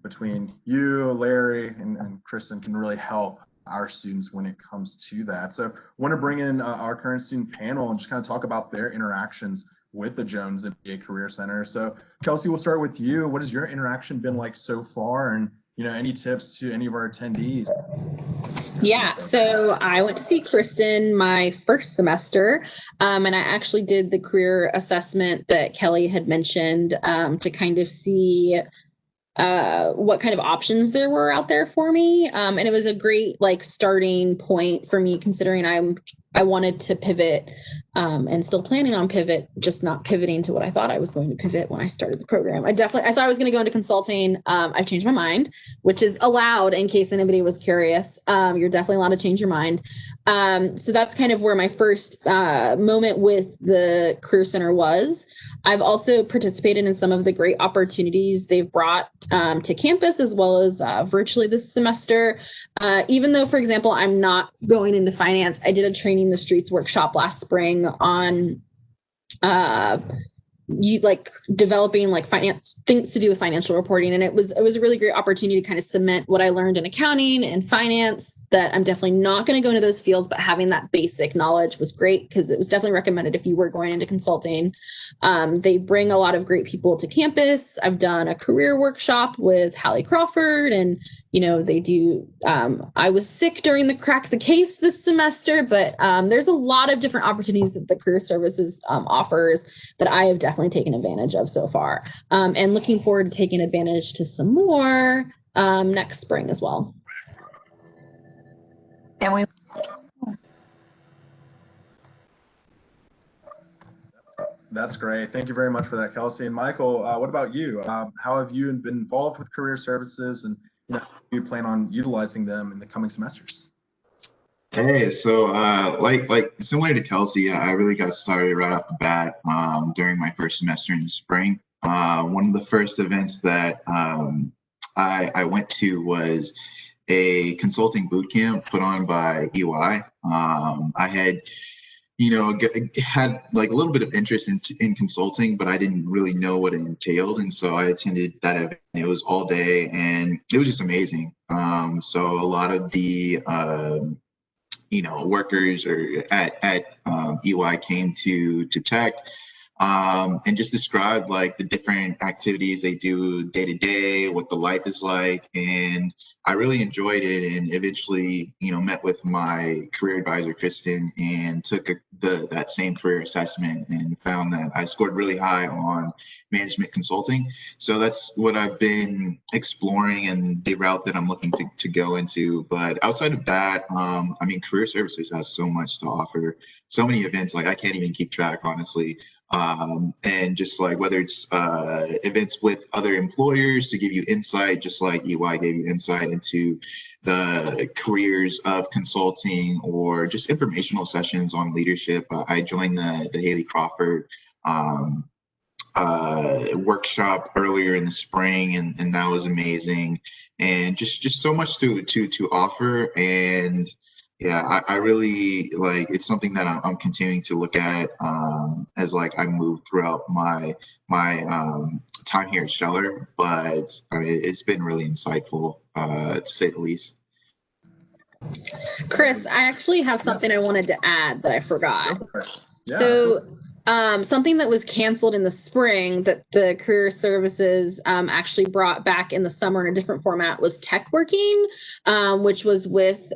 between you, Larry, and Kristen can really help our students when it comes to that. So I want to bring in our current student panel and just kind of talk about their interactions with the Jones MBA Career Center. So Kelsey, we'll start with you. What has your interaction been like so far? And, any tips to any of our attendees? Yeah, so I went to see Kristen my first semester, and I actually did the career assessment that Kelly had mentioned to kind of see what kind of options there were out there for me. And it was a great starting point for me, considering I wanted to pivot and still planning on pivot, just not pivoting to what I thought I was going to pivot when I started the program. I thought I was going to go into consulting. I've changed my mind, which is allowed in case anybody was curious. You're definitely allowed to change your mind. So that's kind of where my first moment with the Career Center was. I've also participated in some of the great opportunities they've brought to campus as well as virtually this semester. Even though, for example, I'm not going into finance, I did a Training the Streets workshop last spring on developing finance things to do with financial reporting. And it was a really great opportunity to kind of cement what I learned in accounting and finance, that I'm definitely not going to go into those fields, but having that basic knowledge was great because it was definitely recommended if you were going into consulting. They bring a lot of great people to campus. I've done a career workshop with Hallie Crawford, and they do, I was sick during the Crack the Case this semester, but there's a lot of different opportunities that the career services offers that I have definitely taken advantage of so far, and looking forward to taking advantage to some more next spring as well. And That's great. Thank you very much for that, Kelsey. And Michael, what about you? How have you been involved with career services, and how do you plan on utilizing them in the coming semesters? Hey, so like similar to Kelsey, I really got started right off the bat during my first semester in the spring. One of the first events that I went to was a consulting boot camp put on by EY. I had had a little bit of interest in consulting, but I didn't really know what it entailed. And so I attended that event. It was all day and it was just amazing. So a lot of the, workers or at EY came to Tech and just described the different activities they do day to day, what the life is like. And I really enjoyed it, and eventually, met with my career advisor, Kristen, and took that same career assessment and found that I scored really high on management consulting. So that's what I've been exploring and the route that I'm looking to go into. But outside of that, career services has so much to offer, so many events, I can't even keep track, honestly. And just whether it's events with other employers to give you insight, just like EY gave you insight into the careers of consulting, or just informational sessions on leadership. I joined the Hallie Crawford workshop earlier in the spring, and that was amazing, and just so much to offer. And yeah, I really it's something that I'm continuing to look at as I move throughout my time here at Scheller. But it's been really insightful, to say the least. Chris, I actually have something I wanted to add that I forgot. Yeah. So something that was canceled in the spring that the career services actually brought back in the summer in a different format was Tech Working, which was with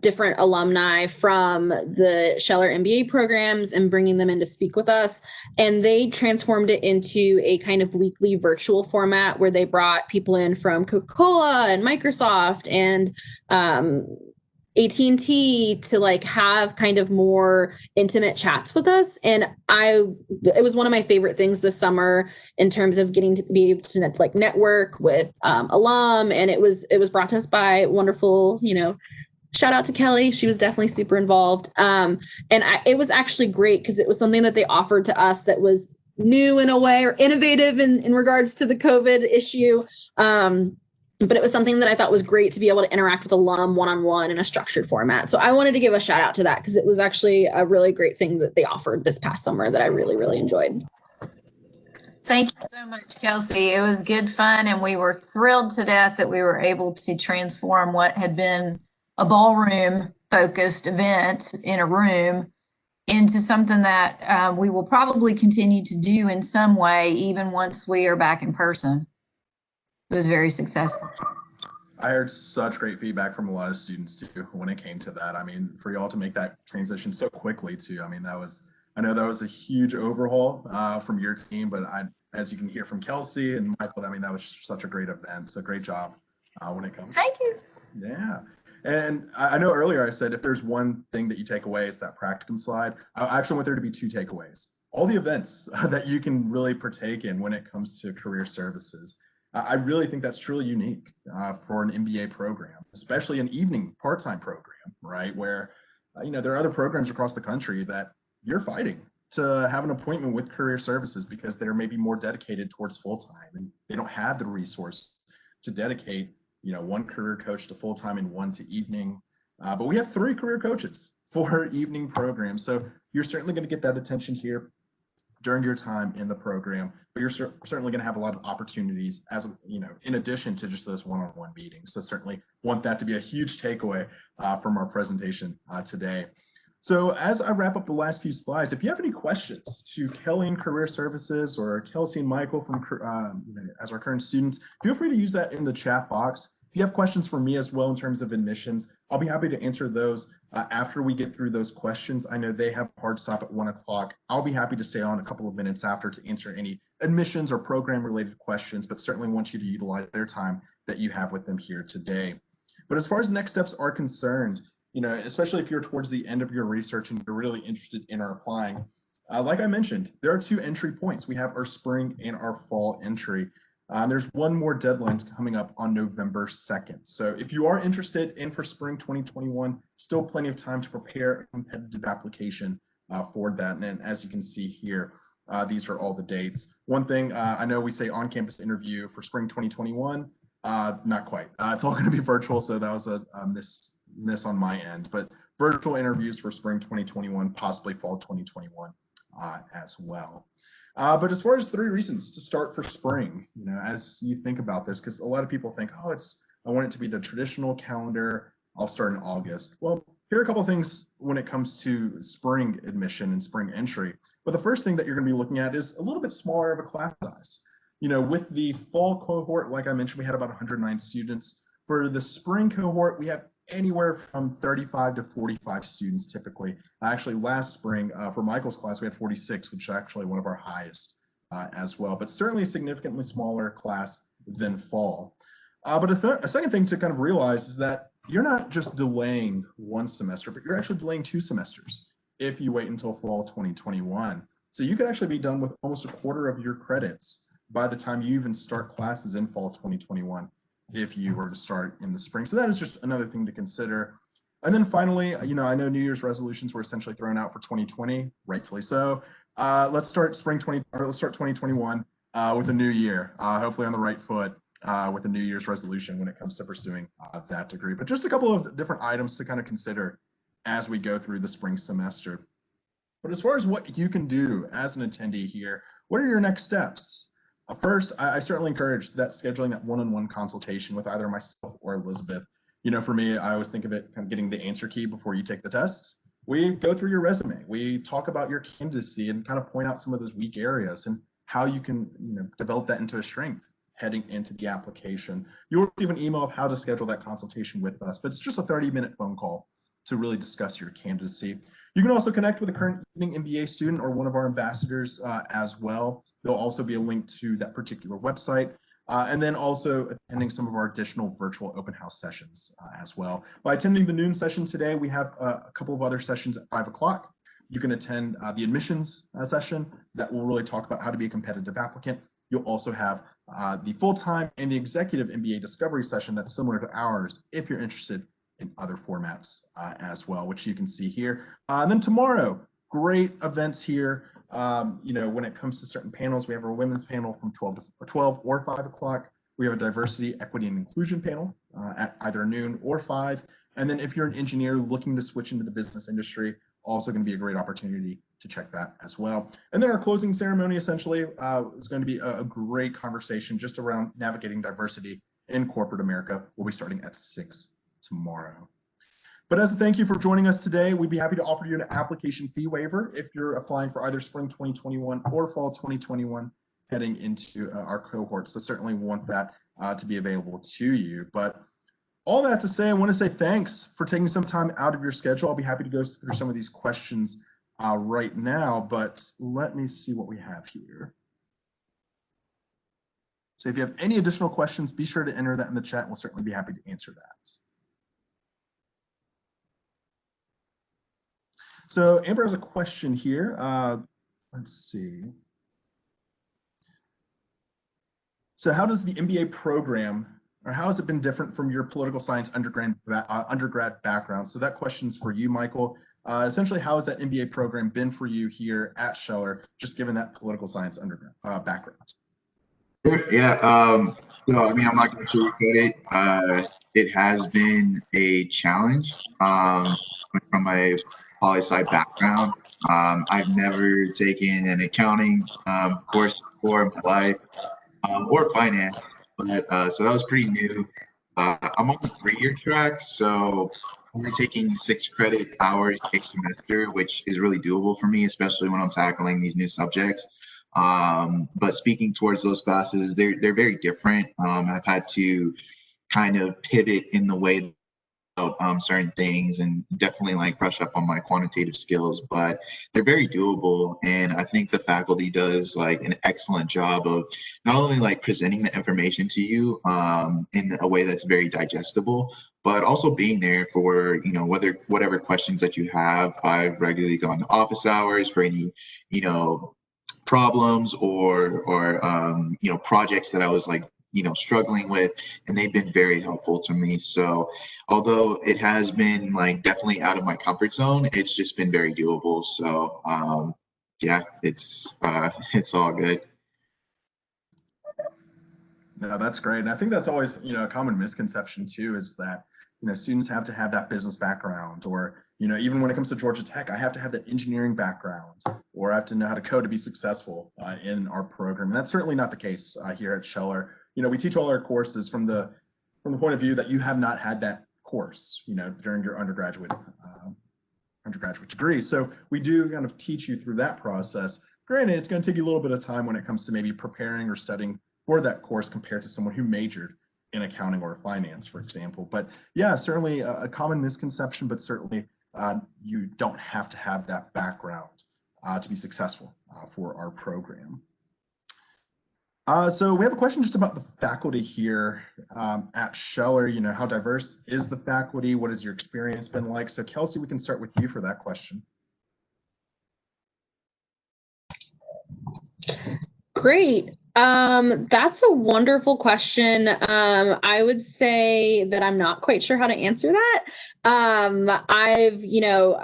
different alumni from the Scheller MBA programs and bringing them in to speak with us. And they transformed it into a kind of weekly virtual format where they brought people in from Coca-Cola and Microsoft and AT&T to have kind of more intimate chats with us. And it was one of my favorite things this summer in terms of getting to be able to network with alum. And it was brought to us by wonderful, shout out to Kelly. She was definitely super involved. And it was actually great because it was something that they offered to us that was new in a way, or innovative in regards to the COVID issue. But it was something that I thought was great to be able to interact with alum one-on-one in a structured format. So I wanted to give a shout out to that because it was actually a really great thing that they offered this past summer that I really, really enjoyed. Thank you so much, Kelsey. It was good fun, and we were thrilled to death that we were able to transform what had been a ballroom-focused event in a room into something that we will probably continue to do in some way, even once we are back in person. It was very successful. I heard such great feedback from a lot of students too when it came to that. I mean, for y'all to make that transition so quickly too. I mean, I know that was a huge overhaul from your team, but as you can hear from Kelsey and Michael, I mean, that was such a great event. So great job when it comes. Thank you. Yeah. And I know earlier I said if there's one thing that you take away, it's that practicum slide. I actually want there to be two takeaways. All the events that you can really partake in when it comes to career services. I really think that's truly unique for an MBA program, especially an evening part-time program, right? Where, there are other programs across the country that you're fighting to have an appointment with career services because they're maybe more dedicated towards full-time and they don't have the resource to dedicate, one career coach to full-time and one to evening. But we have 3 career coaches for evening programs. So you're certainly going to get that attention here during your time in the program, but you're certainly going to have a lot of opportunities in addition to just those one-on-one meetings. So certainly want that to be a huge takeaway from our presentation today. So as I wrap up the last few slides, if you have any questions to Kelly in Career Services or Kelsey and Michael from as our current students, feel free to use that in the chat box. If you have questions for me as well in terms of admissions, I'll be happy to answer those after we get through those questions. I know they have a hard stop at 1 o'clock. I'll be happy to stay on a couple of minutes after to answer any admissions or program related questions, but certainly want you to utilize their time that you have with them here today. But as far as next steps are concerned, especially if you're towards the end of your research and you're really interested in applying, like I mentioned, there are 2 entry points. We have our spring and our fall entry. There's one more deadline coming up on November 2nd. So if you are interested in for spring 2021, still plenty of time to prepare a competitive application for that. And as you can see here, these are all the dates. One thing I know we say on-campus interview for spring 2021, not quite. It's all going to be virtual, so that was a miss on my end. But virtual interviews for spring 2021, possibly fall 2021 as well. But as far as 3 reasons to start for spring, as you think about this, because a lot of people think, I want it to be the traditional calendar. I'll start in August. Well, here are a couple of things when it comes to spring admission and spring entry. But the first thing that you're going to be looking at is a little bit smaller of a class size. With the fall cohort, like I mentioned, we had about 109 students. For the spring cohort, we have anywhere from 35 to 45 students typically. Actually, last spring for Michael's class, we had 46, which is actually one of our highest as well, but certainly a significantly smaller class than fall. But a second thing to kind of realize is that you're not just delaying 1 semester, but you're actually delaying 2 semesters if you wait until fall 2021. So you could actually be done with almost a quarter of your credits by the time you even start classes in fall 2021. If you were to start in the spring. So that is just another thing to consider. And then finally, I know New Year's resolutions were essentially thrown out for 2020, rightfully so. Let's start 2021 with a new year, hopefully on the right foot with a New Year's resolution when it comes to pursuing that degree. But just a couple of different items to kind of consider as we go through the spring semester. But as far as what you can do as an attendee here, what are your next steps? First, I certainly encourage that scheduling that one-on-one consultation with either myself or Elizabeth. For me, I always think of it kind of getting the answer key before you take the test. We go through your resume. We talk about your candidacy and kind of point out some of those weak areas and how you can develop that into a strength heading into the application. You'll receive an email of how to schedule that consultation with us, but it's just a 30-minute phone call to really discuss your candidacy. You can also connect with a current Evening MBA student or one of our ambassadors as well. There'll also be a link to that particular website. And then also attending some of our additional virtual open house sessions as well. By attending the noon session today, we have a couple of other sessions at 5 o'clock. You can attend the admissions session that will really talk about how to be a competitive applicant. You'll also have the full-time and the executive MBA discovery session that's similar to ours if you're interested in other formats as well, which you can see here. And then tomorrow, great events here. When it comes to certain panels, we have our women's panel from 12 or 5 o'clock. We have a diversity, equity, and inclusion panel at either noon or 5. And then if you're an engineer looking to switch into the business industry, also going to be a great opportunity to check that as well. And then our closing ceremony essentially is going to be a great conversation just around navigating diversity in corporate America. We'll be starting at 6 tomorrow. But as a thank you for joining us today, we'd be happy to offer you an application fee waiver if you're applying for either spring 2021 or fall 2021 heading into our cohort. So certainly want that to be available to you. But all that to say, I want to say thanks for taking some time out of your schedule. I'll be happy to go through some of these questions right now, but let me see what we have here. So if you have any additional questions, be sure to enter that in the chat. We'll certainly be happy to answer that. So Amber has a question here. Let's see. So how does the MBA program, or how has it been different from your political science undergrad background? So that question's for you, Michael. Essentially, how has that MBA program been for you here at Scheller, just given that political science undergrad background? Yeah, I'm not going to sugarcoat it. It has been a challenge from my poli-sci background. I've never taken an accounting course before in my life, or finance, but so that was pretty new. I'm on the 3-year track, so I'm taking 6 credit hours a semester, which is really doable for me, especially when I'm tackling these new subjects. But speaking towards those classes, they're very different. I've had to kind of pivot in the way about certain things and definitely like brush up on my quantitative skills, but they're very doable. And I think the faculty does like an excellent job of not only like presenting the information to you in a way that's very digestible, but also being there for, whatever questions that you have. I've regularly gone to office hours for any, problems or projects that I was like, struggling with, and they've been very helpful to me. So although it has been like definitely out of my comfort zone, it's just been very doable. So yeah, it's all good. No, that's great. And I think that's always, a common misconception too, is that, students have to have that business background, or, even when it comes to Georgia Tech, I have to have that engineering background, or I have to know how to code to be successful in our program. And that's certainly not the case here at Scheller. We teach all our courses from the point of view that you have not had that course, during your undergraduate degree. So we do kind of teach you through that process. Granted, it's going to take you a little bit of time when it comes to maybe preparing or studying for that course compared to someone who majored in accounting or finance, for example. But yeah, certainly a common misconception, but certainly you don't have to have that background to be successful for our program. So we have a question just about the faculty here at Scheller. How diverse is the faculty? What has your experience been like? So Kelsey, we can start with you for that question. Great. That's a wonderful question. I would say that I'm not quite sure how to answer that.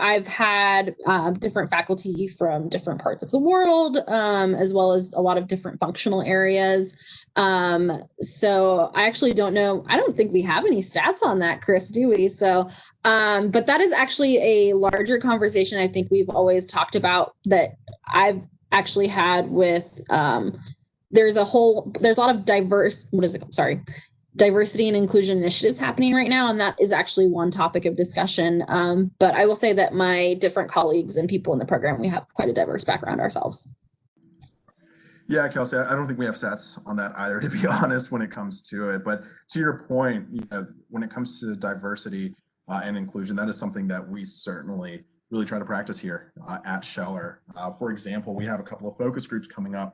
I've had different faculty from different parts of the world, as well as a lot of different functional areas. So I actually don't know. I don't think we have any stats on that, Chris, do we? So, but that is actually a larger conversation I think we've always talked about, that I've actually had with there's a lot of diversity and inclusion initiatives happening right now, and that is actually one topic of discussion. But I will say that my different colleagues and people in the program, we have quite a diverse background ourselves. Yeah, Kelsey, I don't think we have stats on that either, to be honest, when it comes to it. But to your point, when it comes to diversity and inclusion, that is something that we certainly really try to practice here at Scheller. For example, we have a couple of focus groups coming up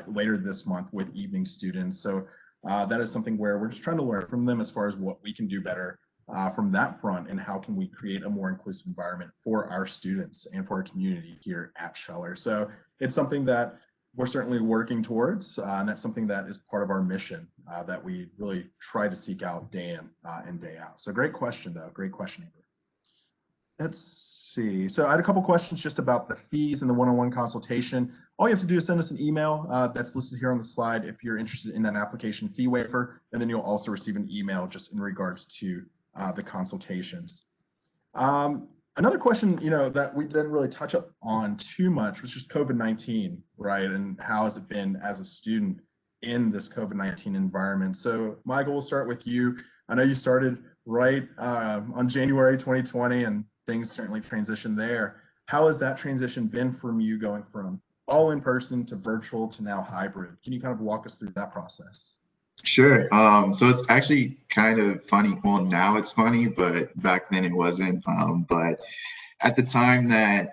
later this month with evening students. So that is something where we're just trying to learn from them as far as what we can do better from that front, and how can we create a more inclusive environment for our students and for our community here at Scheller. So it's something that we're certainly working towards, and that's something that is part of our mission that we really try to seek out day in and day out. So great question, though. Great question, Amber. Let's see. So I had a couple questions just about the fees and the one-on-one consultation. All you have to do is send us an email that's listed here on the slide if you're interested in that application fee waiver, and then you'll also receive an email just in regards to the consultations. Another question, that we didn't really touch up on too much was just COVID-19, right? And how has it been as a student in this COVID-19 environment? So Michael, we'll start with you. I know you started right on January 2020 and things certainly transitioned there. How has that transition been from you going from all in person to virtual to now hybrid? Can you kind of walk us through that process? Sure. So it's actually kind of funny. Well, now it's funny, but back then it wasn't. But at the time that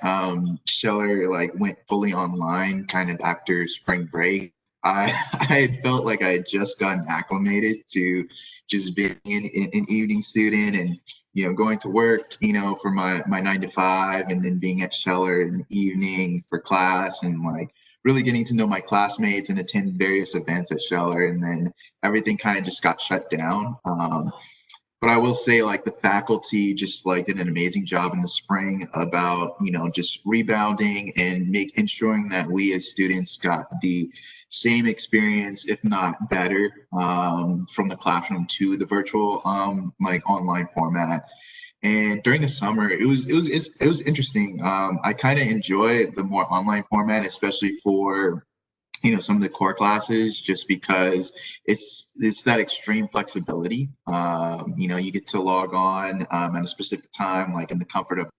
Scheller went fully online, kind of after spring break, I had felt like I had just gotten acclimated to just being an evening student and going to work for my 9 to 5, and then being at Scheller in the evening for class, and really getting to know my classmates and attend various events at Scheller, and then everything kind of just got shut down. But I will say the faculty just did an amazing job in the spring about, just rebounding and ensuring that we as students got the same experience, if not better, from the classroom to the virtual online format. And during the summer, it was interesting. I kind of enjoy the more online format, especially for some of the core classes, just because it's that extreme flexibility. You get to log on at a specific time, in the comfort of.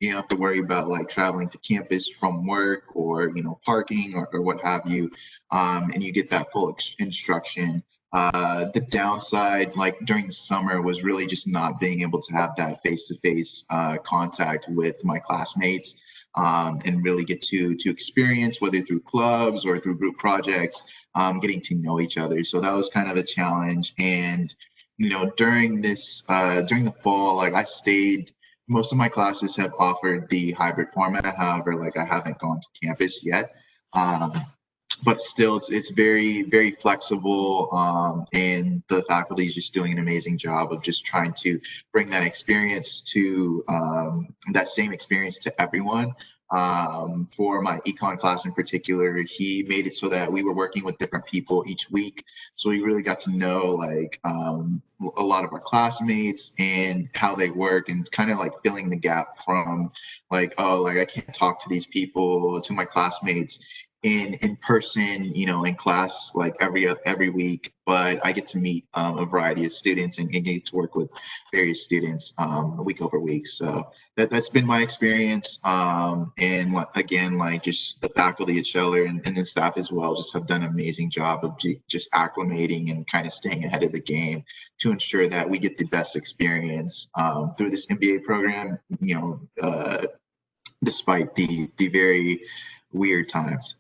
You don't have to worry about traveling to campus from work or parking or what have you, and you get that full instruction. The downside, during the summer, was really just not being able to have that face-to-face contact with my classmates, and really get to experience, whether through clubs or through group projects, getting to know each other. So that was kind of a challenge. And during the fall, I stayed. Most of my classes have offered the hybrid format. However, I haven't gone to campus yet. But still, it's very, very flexible, and the faculty is just doing an amazing job of just trying to bring that experience to that same experience to everyone. For my econ class in particular, he made it so that we were working with different people each week. So we really got to know a lot of our classmates and how they work, and kind of filling the gap from I can't talk to these people, to my classmates in person, in class every week, but I get to meet a variety of students and get to work with various students week over week. So that's been my experience. And again, just the faculty at Scheller and the staff as well just have done an amazing job of just acclimating and kind of staying ahead of the game to ensure that we get the best experience through this MBA program, despite the very weird times.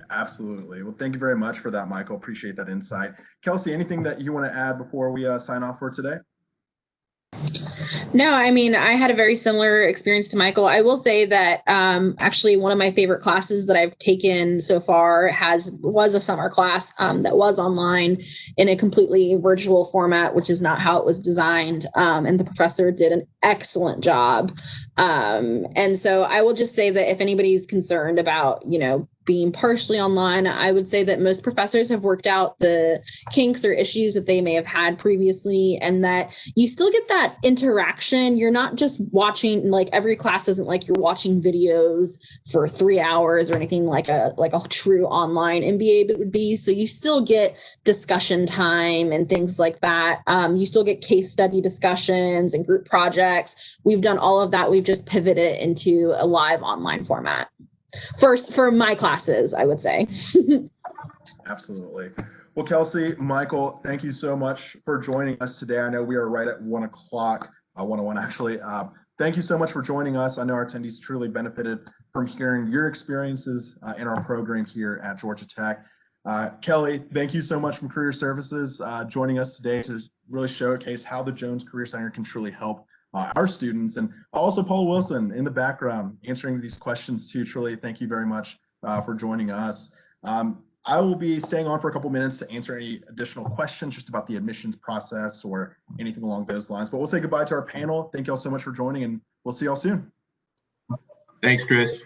Absolutely. Well, thank you very much for that, Michael. Appreciate that insight. Kelsey, anything that you want to add before we sign off for today? No, I mean, I had a very similar experience to Michael. I will say that actually one of my favorite classes that I've taken so far was a summer class that was online in a completely virtual format, which is not how it was designed. And the professor did an excellent job. And so I will just say that if anybody's concerned about, being partially online, I would say that most professors have worked out the kinks or issues that they may have had previously, and that you still get that interaction. You're not just watching, every class isn't like you're watching videos for 3 hours or anything like a true online MBA would be. So you still get discussion time and things like that. You still get case study discussions and group projects. We've done all of that. We've just pivoted it into a live online format. First, for my classes, I would say. Absolutely. Well, Kelsey, Michael, thank you so much for joining us today. I know we are right at 1 o'clock, 1:01 actually. Thank you so much for joining us. I know our attendees truly benefited from hearing your experiences in our program here at Georgia Tech. Kelly, thank you so much from Career Services joining us today to really showcase how the Jones Career Center can truly help our students. And also Paul Wilson in the background answering these questions too. Truly, thank you very much for joining us. I will be staying on for a couple minutes to answer any additional questions just about the admissions process or anything along those lines. But we'll say goodbye to our panel. Thank you all so much for joining, and we'll see y'all soon. Thanks, Chris.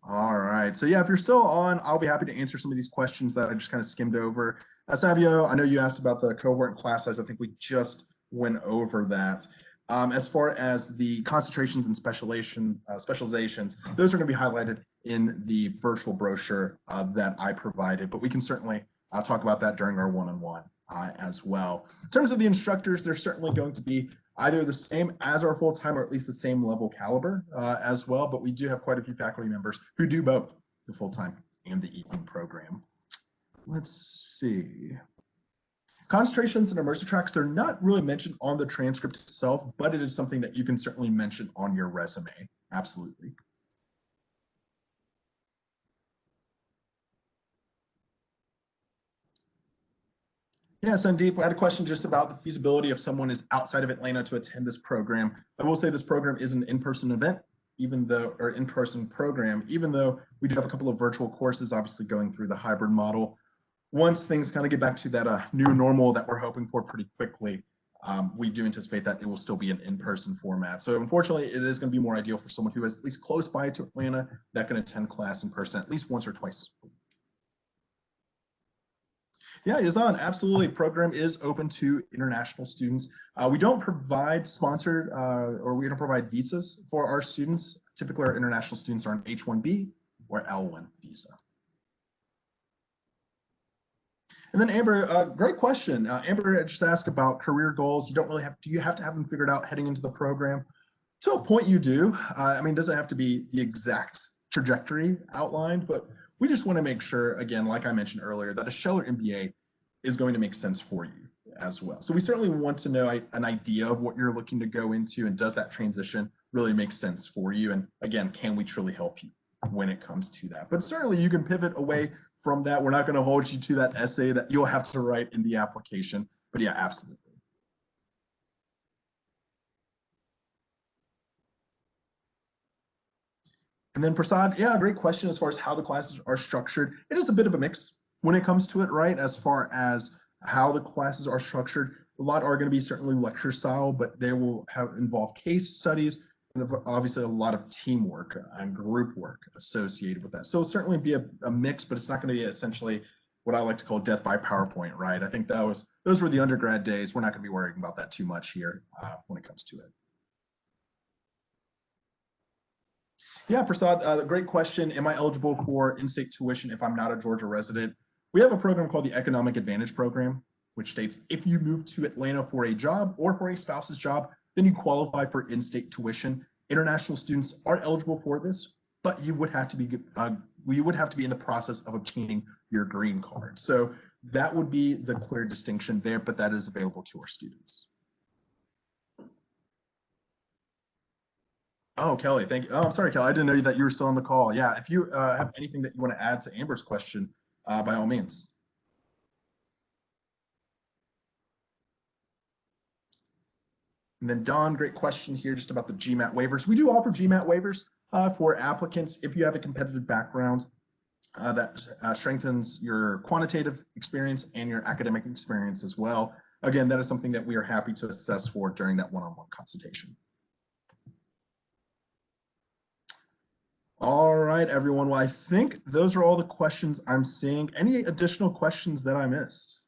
All right. So yeah, if you're still on, I'll be happy to answer some of these questions that I just kind of skimmed over. Savio, I know you asked about the cohort and class size. I think we just went over that. As far as the concentrations and specializations, those are going to be highlighted in the virtual brochure that I provided, but we can certainly talk about that during our one-on-one as well. In terms of the instructors, they're certainly going to be either the same as our full-time or at least the same level caliber as well, but we do have quite a few faculty members who do both the full-time and the evening program. Let's see. Concentrations and immersive tracks, they're not really mentioned on the transcript itself, but it is something that you can certainly mention on your resume. Absolutely. Yeah, Sandeep, I had a question just about the feasibility if someone is outside of Atlanta to attend this program. I will say this program is an in-person event, or in-person program, even though we do have a couple of virtual courses, obviously going through the hybrid model. Once things kind of get back to that new normal that we're hoping for pretty quickly, we do anticipate that it will still be an in-person format. So unfortunately, it is going to be more ideal for someone who is at least close by to Atlanta that can attend class in person at least once or twice. Yeah, Yazan, absolutely. Program is open to international students. We don't provide sponsored or we don't provide visas for our students. Typically, our international students are on H-1B or L-1 visa. And then Amber, great question. Amber just asked about career goals. You don't really have, do you have to have them figured out heading into the program? To a point you do. I mean, it doesn't have to be the exact trajectory outlined, but we just want to make sure, again, like I mentioned earlier, that a Scheller MBA is going to make sense for you as well. So we certainly want to know an idea of what you're looking to go into, and does that transition really make sense for you? And again, can we truly help you when it comes to that? But certainly you can pivot away from that. We're not going to hold you to that essay that you'll have to write in the application, but yeah, absolutely. And then Prasad, yeah, great question as far as how the classes are structured. It is a bit of a mix when it comes to it, right? As far as how the classes are structured, a lot are going to be certainly lecture style, but they will involve case studies and obviously a lot of teamwork and group work associated with that. So it'll certainly be a mix, but it's not going to be essentially what I like to call death by PowerPoint, right? I think those were the undergrad days. We're not going to be worrying about that too much here when it comes to it. Yeah, Prasad, great question. Am I eligible for in-state tuition if I'm not a Georgia resident? We have a program called the Economic Advantage Program, which states if you move to Atlanta for a job or for a spouse's job, then you qualify for in-state tuition. International students are eligible for this, but you would have to be in the process of obtaining your green card. So that would be the clear distinction there, but that is available to our students. Oh, Kelly, thank you. Oh, I'm sorry, Kelly. I didn't know that you were still on the call. Yeah, if you have anything that you want to add to Amber's question, by all means. And then Don, great question here just about the GMAT waivers. We do offer GMAT waivers for applicants if you have a competitive background that strengthens your quantitative experience and your academic experience as well. Again, that is something that we are happy to assess for during that one-on-one consultation. All right, everyone. Well, I think those are all the questions I'm seeing. Any additional questions that I missed?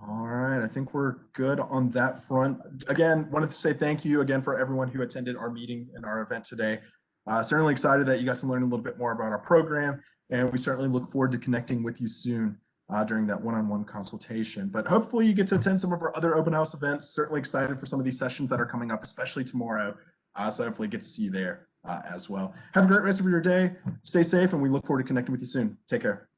All right, I think we're good on that front. Again, wanted to say thank you again for everyone who attended our meeting and our event today. Certainly excited that you got to learn a little bit more about our program, and we certainly look forward to connecting with you soon during that one-on-one consultation. But hopefully you get to attend some of our other open house events. Certainly excited for some of these sessions that are coming up, especially tomorrow. So hopefully get to see you there as well. Have a great rest of your day. Stay safe, and we look forward to connecting with you soon. Take care.